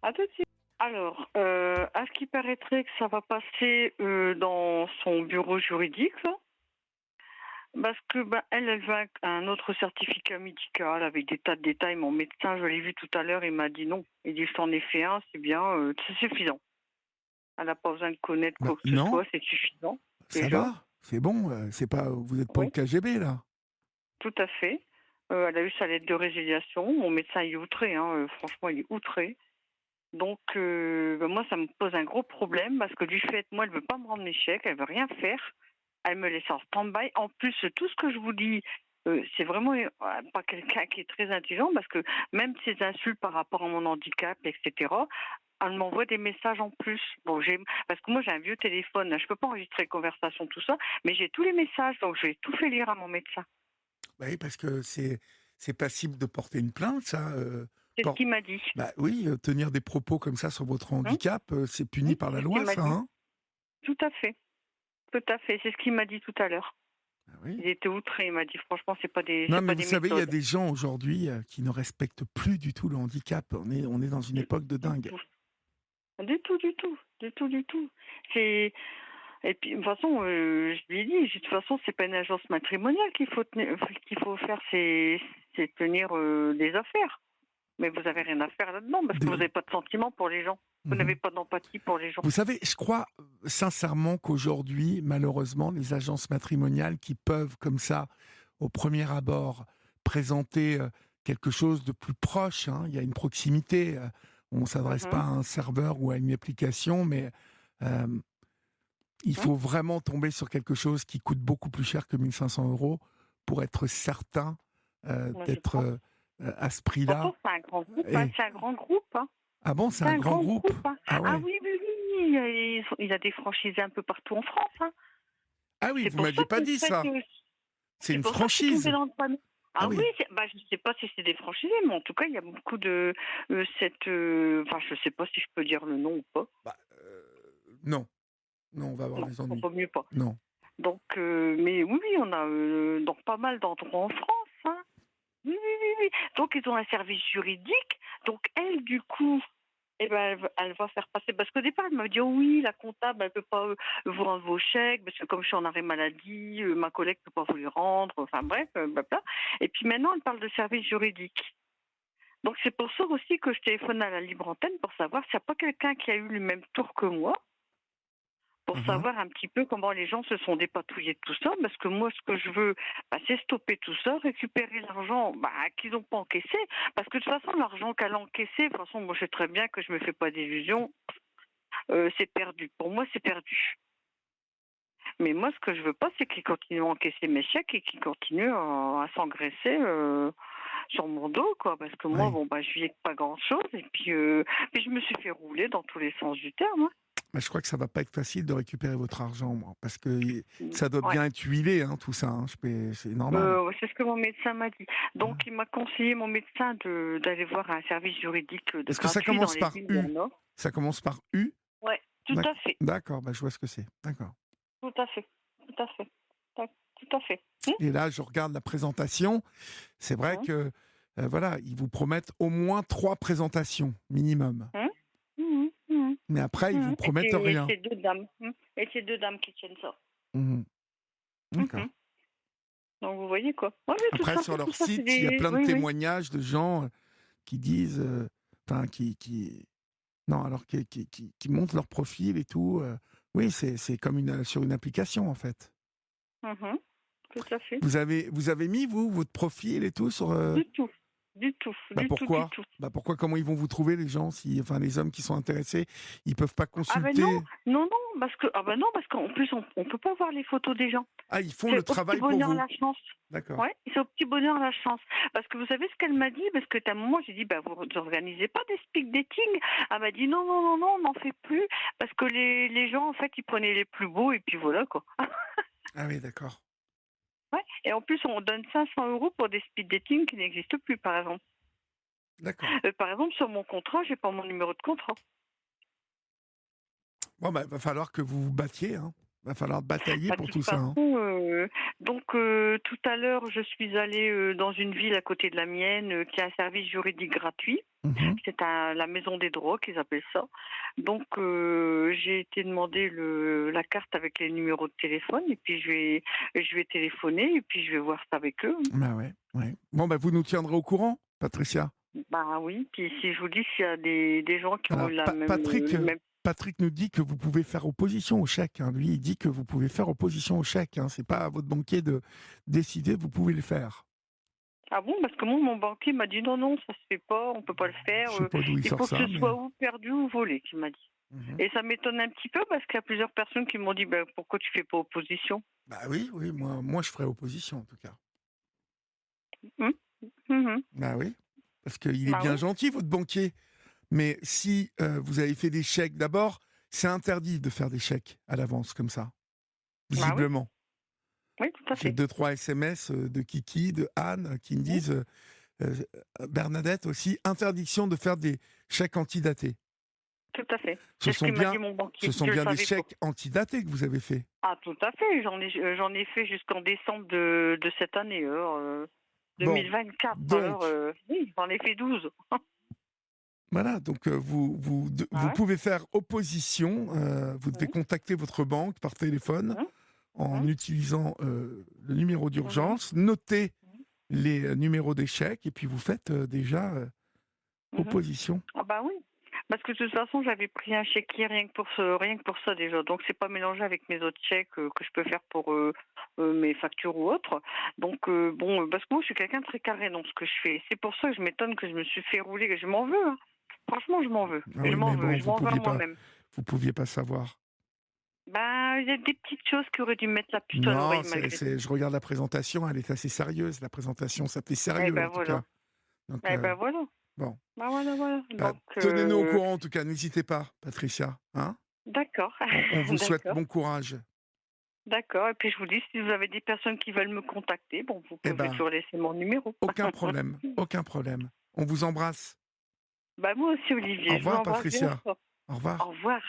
[SPEAKER 2] À tout de suite. Alors, à ce qui paraîtrait que ça va passer dans son bureau juridique, là. Parce que elle veut un autre certificat médical avec des tas de détails. Mon médecin, je l'ai vu tout à l'heure, il m'a dit non. Il dit je t'en ai fait un, c'est bien, c'est suffisant. Elle n'a pas besoin de connaître
[SPEAKER 1] Bah,
[SPEAKER 2] quoi que ce
[SPEAKER 1] non,
[SPEAKER 2] soit, c'est suffisant
[SPEAKER 1] ça
[SPEAKER 2] déjà.
[SPEAKER 1] va, c'est bon, c'est pas, vous n'êtes pas au
[SPEAKER 2] Oui,
[SPEAKER 1] KGB, là.
[SPEAKER 2] tout à fait. Elle a eu sa lettre de résiliation. Mon médecin il est outré, hein, franchement il est outré. Donc moi ça me pose un gros problème parce que du fait, moi elle veut pas me rendre mes chèques, elle veut rien faire. Elle me laisse en stand-by. En plus, tout ce que je vous dis, c'est vraiment pas quelqu'un qui est très intelligent parce que même ses insultes par rapport à mon handicap, etc., elle m'envoie des messages en plus. Bon, parce que moi j'ai un vieux téléphone, je peux pas enregistrer les conversations, tout ça, mais j'ai tous les messages, donc je vais tout fait lire à mon médecin.
[SPEAKER 1] Bah oui, parce que c'est passible de porter une plainte, ça.
[SPEAKER 2] C'est ce
[SPEAKER 1] Por-
[SPEAKER 2] qu'il m'a dit.
[SPEAKER 1] Bah oui, tenir des propos comme ça sur votre
[SPEAKER 2] Hein.
[SPEAKER 1] handicap, c'est puni par la
[SPEAKER 2] C'est ce qu'il
[SPEAKER 1] loi,
[SPEAKER 2] m'a
[SPEAKER 1] ça,
[SPEAKER 2] dit.
[SPEAKER 1] hein?
[SPEAKER 2] Tout à fait. Tout à fait. C'est ce qu'il m'a dit tout à l'heure.
[SPEAKER 1] Ah oui.
[SPEAKER 2] Il était outré. Il m'a dit franchement,
[SPEAKER 1] Non,
[SPEAKER 2] c'est
[SPEAKER 1] mais
[SPEAKER 2] pas
[SPEAKER 1] vous
[SPEAKER 2] des
[SPEAKER 1] savez, il y a
[SPEAKER 2] méthodes.
[SPEAKER 1] des gens aujourd'hui qui ne respectent plus du tout le handicap. On est dans une époque de
[SPEAKER 2] Du
[SPEAKER 1] dingue.
[SPEAKER 2] tout. Du tout, du tout. Du tout, du tout. C'est Et puis, de toute façon, je lui ai dit, de toute façon, c'est pas une agence matrimoniale qu'il faut faire, c'est tenir des affaires. Mais vous avez rien à faire là-dedans parce que vous
[SPEAKER 1] Des-
[SPEAKER 2] n'avez pas de sentiment pour les gens. Vous n'avez
[SPEAKER 1] Mhm.
[SPEAKER 2] pas d'empathie pour les gens.
[SPEAKER 1] Vous savez, je crois sincèrement qu'aujourd'hui, malheureusement, les agences matrimoniales qui peuvent, comme ça, au premier abord, présenter quelque chose de plus proche, hein, il y a une proximité. On ne s'adresse pas
[SPEAKER 2] Mhm.
[SPEAKER 1] à un serveur ou à une application, mais euh, il
[SPEAKER 2] Hein.
[SPEAKER 1] faut vraiment tomber sur quelque chose qui coûte beaucoup plus cher que 1 500 € pour être certain
[SPEAKER 2] Moi, je
[SPEAKER 1] d'être
[SPEAKER 2] pense.
[SPEAKER 1] à ce
[SPEAKER 2] Pourtant,
[SPEAKER 1] prix-là.
[SPEAKER 2] c'est un grand groupe, hein.
[SPEAKER 1] Et...
[SPEAKER 2] C'est un grand groupe, hein.
[SPEAKER 1] Ah bon, c'est
[SPEAKER 2] C'est
[SPEAKER 1] un
[SPEAKER 2] un
[SPEAKER 1] grand
[SPEAKER 2] grand
[SPEAKER 1] groupe?
[SPEAKER 2] groupe, hein.
[SPEAKER 1] Ah
[SPEAKER 2] Ah
[SPEAKER 1] ouais.
[SPEAKER 2] oui, oui, oui. Il a des franchisés un peu partout en France, hein.
[SPEAKER 1] Ah oui,
[SPEAKER 2] C'est
[SPEAKER 1] vous
[SPEAKER 2] pour ça
[SPEAKER 1] m'aviez pas
[SPEAKER 2] que
[SPEAKER 1] dit ça. C'est
[SPEAKER 2] c'est
[SPEAKER 1] une
[SPEAKER 2] pour ça que je suis tombée
[SPEAKER 1] franchise.
[SPEAKER 2] dans le panneau.
[SPEAKER 1] Ah
[SPEAKER 2] Ah oui,
[SPEAKER 1] oui.
[SPEAKER 2] je ne sais pas si c'est des franchisés, mais en tout cas, il y a beaucoup de enfin, je sais pas si je peux dire le nom ou pas.
[SPEAKER 1] Bah, non. Non, on va avoir
[SPEAKER 2] Non,
[SPEAKER 1] des
[SPEAKER 2] il
[SPEAKER 1] ennuis.
[SPEAKER 2] vaut mieux pas.
[SPEAKER 1] Non.
[SPEAKER 2] Donc, mais oui, oui, on a dans pas mal d'endroits en France, hein. Oui, oui, oui, oui. Donc, ils ont un service juridique. Donc, elle, du coup, eh ben, elle va faire passer. Parce qu'au départ, elle m'a dit, oh oui, la comptable, elle ne peut pas vous rendre vos chèques, parce que comme je suis en arrêt maladie, ma collègue ne peut pas vous les rendre. Enfin, bref, blabla. Et puis maintenant, elle parle de service juridique. Donc, c'est pour ça aussi que je téléphone à la libre antenne pour savoir s'il n'y a pas quelqu'un qui a eu le même tour que moi, pour
[SPEAKER 1] Mhm.
[SPEAKER 2] savoir un petit peu comment les gens se sont dépatouillés de tout ça, parce que moi, ce que je veux, bah, c'est stopper tout ça, récupérer l'argent bah, qu'ils n'ont pas encaissé, parce que de toute façon, l'argent qu'elle a encaissé, de toute façon, moi, je sais très bien que je me fais pas d'illusions, c'est perdu. Pour moi, c'est perdu. Mais moi, ce que je veux pas, c'est qu'ils continuent à encaisser mes chèques et qu'ils continuent à s'engraisser sur mon dos, quoi. Parce que moi,
[SPEAKER 1] Oui.
[SPEAKER 2] bon, bah, je vis avec pas grand-chose. Et puis je me suis fait rouler dans tous les sens du terme. Hein.
[SPEAKER 1] Mais je crois que ça va pas être facile de récupérer votre argent, moi, parce que ça doit
[SPEAKER 2] Ouais.
[SPEAKER 1] bien être huilé, hein, tout ça. Hein, c'est normal.
[SPEAKER 2] Ouais, c'est ce que mon médecin m'a dit. Donc,
[SPEAKER 1] Hein.
[SPEAKER 2] il m'a conseillé, mon médecin, d'aller voir un service juridique de
[SPEAKER 1] Est-ce que ça
[SPEAKER 2] gratuit dans
[SPEAKER 1] commence
[SPEAKER 2] les
[SPEAKER 1] par
[SPEAKER 2] villes
[SPEAKER 1] U?
[SPEAKER 2] du Nord.
[SPEAKER 1] Ça commence par U?
[SPEAKER 2] Ouais, tout à fait.
[SPEAKER 1] D'accord, bah, je vois ce que c'est. D'accord.
[SPEAKER 2] Tout à fait. Tout à fait. Tout à fait.
[SPEAKER 1] Et là, je regarde la présentation. C'est vrai
[SPEAKER 2] Hum,
[SPEAKER 1] que, voilà, ils vous promettent au moins 3 présentations minimum.
[SPEAKER 2] hum, hum, hum,
[SPEAKER 1] Mais après, ils vous
[SPEAKER 2] hum. Et
[SPEAKER 1] promettent rien.
[SPEAKER 2] c'est deux dames. Et c'est deux dames qui tiennent ça.
[SPEAKER 1] Mmh. D'accord.
[SPEAKER 2] Mhm. Donc vous voyez quoi. Oui,
[SPEAKER 1] Après, sur
[SPEAKER 2] tout
[SPEAKER 1] leur
[SPEAKER 2] ça, c'est
[SPEAKER 1] site, il y a
[SPEAKER 2] des.
[SPEAKER 1] plein de
[SPEAKER 2] Oui, oui.
[SPEAKER 1] témoignages de gens, qui disent, enfin, qui non, alors qui montrent leur profil et tout, oui, c'est comme sur une application, en fait.
[SPEAKER 2] Mhm. Tout à fait.
[SPEAKER 1] Vous avez mis, vous, votre profil et tout sur,
[SPEAKER 2] Du tout. Du tout.
[SPEAKER 1] bah,
[SPEAKER 2] Du tout, du
[SPEAKER 1] pourquoi?
[SPEAKER 2] tout.
[SPEAKER 1] Bah, pourquoi? Comment ils vont vous trouver les gens si enfin les hommes qui sont intéressés, ils peuvent pas
[SPEAKER 2] Ah ben non,
[SPEAKER 1] consulter?
[SPEAKER 2] non, non, parce que ah ben non, parce qu'en plus on peut pas voir les photos des gens.
[SPEAKER 1] Ah, ils font le
[SPEAKER 2] C'est au petit
[SPEAKER 1] travail pour
[SPEAKER 2] bonheur
[SPEAKER 1] vous?
[SPEAKER 2] la chance.
[SPEAKER 1] D'accord.
[SPEAKER 2] Ouais, c'est au petit bonheur la chance. Parce que vous savez ce qu'elle m'a dit? Parce que à un moment j'ai dit bah vous organisez pas des speed dating. Elle m'a dit non, non, non, non, on n'en fait plus parce que les gens en fait ils prenaient les plus beaux et puis voilà quoi.
[SPEAKER 1] Ah oui, d'accord.
[SPEAKER 2] Ouais. Et en plus on donne 500 € pour des speed dating qui n'existent plus par exemple.
[SPEAKER 1] D'accord.
[SPEAKER 2] Par exemple, sur mon contrat, j'ai pas mon numéro de contrat.
[SPEAKER 1] Bon, bah, va falloir que vous vous battiez, hein. Va falloir batailler
[SPEAKER 2] Bah, de
[SPEAKER 1] pour
[SPEAKER 2] toute
[SPEAKER 1] tout ça, hein.
[SPEAKER 2] façon, donc tout à l'heure, je suis allée dans une ville à côté de la mienne qui a un service juridique gratuit.
[SPEAKER 1] Mmh.
[SPEAKER 2] C'est la maison des droits qu'ils appellent ça. Donc j'ai été demander la carte avec les numéros de téléphone et puis je vais téléphoner et puis je vais voir ça avec eux.
[SPEAKER 1] Bah, ouais, ouais. Bon, bah, vous nous tiendrez au courant, Patricia?
[SPEAKER 2] Bah oui, puis si je vous dis s'il y a des gens qui ont
[SPEAKER 1] Alors
[SPEAKER 2] eu la même,
[SPEAKER 1] Patrick,
[SPEAKER 2] le même.
[SPEAKER 1] Patrick nous dit que vous pouvez faire opposition au chèque, hein. Lui, il dit que vous pouvez faire opposition au chèque, hein. C'est pas à votre banquier de décider, vous pouvez le faire.
[SPEAKER 2] Ah bon? Parce que moi, mon banquier m'a dit: «Non, non, ça se fait pas, on peut pas le faire,
[SPEAKER 1] Je sais pas d'où il
[SPEAKER 2] il
[SPEAKER 1] sort
[SPEAKER 2] faut que
[SPEAKER 1] ça,
[SPEAKER 2] ce
[SPEAKER 1] mais
[SPEAKER 2] soit ou perdu ou volé», qu'il m'a dit.
[SPEAKER 1] mmh.
[SPEAKER 2] Et ça m'étonne un petit peu parce qu'il y a plusieurs personnes qui m'ont dit: «Ben, pourquoi tu fais pas opposition?»
[SPEAKER 1] Bah, oui, oui, moi je ferais opposition, en tout cas.
[SPEAKER 2] Mmh. Mmh.
[SPEAKER 1] Bah, oui, parce qu'il est
[SPEAKER 2] Bah
[SPEAKER 1] bien
[SPEAKER 2] oui,
[SPEAKER 1] gentil, votre banquier. Mais si, vous avez fait des chèques d'abord, c'est interdit de faire des chèques à l'avance comme ça,
[SPEAKER 2] bah oui,
[SPEAKER 1] visiblement.
[SPEAKER 2] oui, tout à
[SPEAKER 1] J'ai
[SPEAKER 2] fait.
[SPEAKER 1] 2-3 SMS, de Kiki, de Anne, qui me
[SPEAKER 2] Mmh,
[SPEAKER 1] disent, Bernadette aussi: «Interdiction de faire des chèques antidatés».
[SPEAKER 2] tout à fait.
[SPEAKER 1] Ce
[SPEAKER 2] C'est ce
[SPEAKER 1] sont
[SPEAKER 2] qu'il m'a
[SPEAKER 1] bien
[SPEAKER 2] dit mon
[SPEAKER 1] ce
[SPEAKER 2] banquier,
[SPEAKER 1] sont
[SPEAKER 2] je le
[SPEAKER 1] bien des
[SPEAKER 2] savais pas.
[SPEAKER 1] chèques antidatés que vous avez faits?
[SPEAKER 2] Ah tout à fait, j'en ai fait jusqu'en décembre de cette année, alors,
[SPEAKER 1] Bon,
[SPEAKER 2] 2024 alors,
[SPEAKER 1] donc
[SPEAKER 2] oui, j'en ai fait 12.
[SPEAKER 1] voilà, donc vous
[SPEAKER 2] Ah ouais?
[SPEAKER 1] pouvez faire opposition, vous devez
[SPEAKER 2] Mmh,
[SPEAKER 1] contacter votre banque par téléphone
[SPEAKER 2] mmh,
[SPEAKER 1] en
[SPEAKER 2] mmh,
[SPEAKER 1] utilisant, le numéro
[SPEAKER 2] mmh
[SPEAKER 1] d'urgence, notez
[SPEAKER 2] mh,
[SPEAKER 1] les, numéros des chèques et puis vous faites, déjà,
[SPEAKER 2] mmh.
[SPEAKER 1] opposition.
[SPEAKER 2] Ah bah oui, parce que de toute façon, j'avais pris un chéquier rien que pour ça déjà. Donc c'est pas mélangé avec mes autres chèques que je peux faire pour mes factures ou autres. Donc bon, parce que moi je suis quelqu'un de très carré dans ce que je fais. C'est pour ça que je m'étonne que je me suis fait rouler. Je m'en veux. Hein. Franchement, je m'en veux.
[SPEAKER 1] Ah
[SPEAKER 2] Je
[SPEAKER 1] oui,
[SPEAKER 2] m'en
[SPEAKER 1] mais
[SPEAKER 2] veux.
[SPEAKER 1] bon,
[SPEAKER 2] Je m'en veux à moi-même.
[SPEAKER 1] vous pouviez pas savoir.
[SPEAKER 2] Ben, il y a des petites choses qui auraient dû me mettre la puce à
[SPEAKER 1] Non,
[SPEAKER 2] l'oreille malgré tout.
[SPEAKER 1] je regarde la présentation, elle est assez sérieuse. La présentation, ça fait
[SPEAKER 2] Eh
[SPEAKER 1] sérieux,
[SPEAKER 2] ben
[SPEAKER 1] en tout cas.
[SPEAKER 2] voilà.
[SPEAKER 1] Donc,
[SPEAKER 2] Eh ben voilà.
[SPEAKER 1] bon,
[SPEAKER 2] Ben voilà, voilà.
[SPEAKER 1] bah,
[SPEAKER 2] Donc
[SPEAKER 1] tenez-nous au courant, en tout cas. N'hésitez pas, Patricia, hein?
[SPEAKER 2] d'accord,
[SPEAKER 1] On vous souhaite
[SPEAKER 2] d'accord.
[SPEAKER 1] bon courage.
[SPEAKER 2] D'accord et puis je vous dis, si vous avez des personnes qui veulent me contacter, bon, vous
[SPEAKER 1] Eh
[SPEAKER 2] pouvez
[SPEAKER 1] ben,
[SPEAKER 2] toujours laisser mon numéro.
[SPEAKER 1] aucun problème, aucun problème. On vous embrasse.
[SPEAKER 2] Bah, moi aussi
[SPEAKER 1] Au
[SPEAKER 2] Olivier, je vous
[SPEAKER 1] revoir,
[SPEAKER 2] embrasse bien
[SPEAKER 1] Patricia.
[SPEAKER 2] fort.
[SPEAKER 1] Au
[SPEAKER 2] Au
[SPEAKER 1] revoir.
[SPEAKER 2] revoir.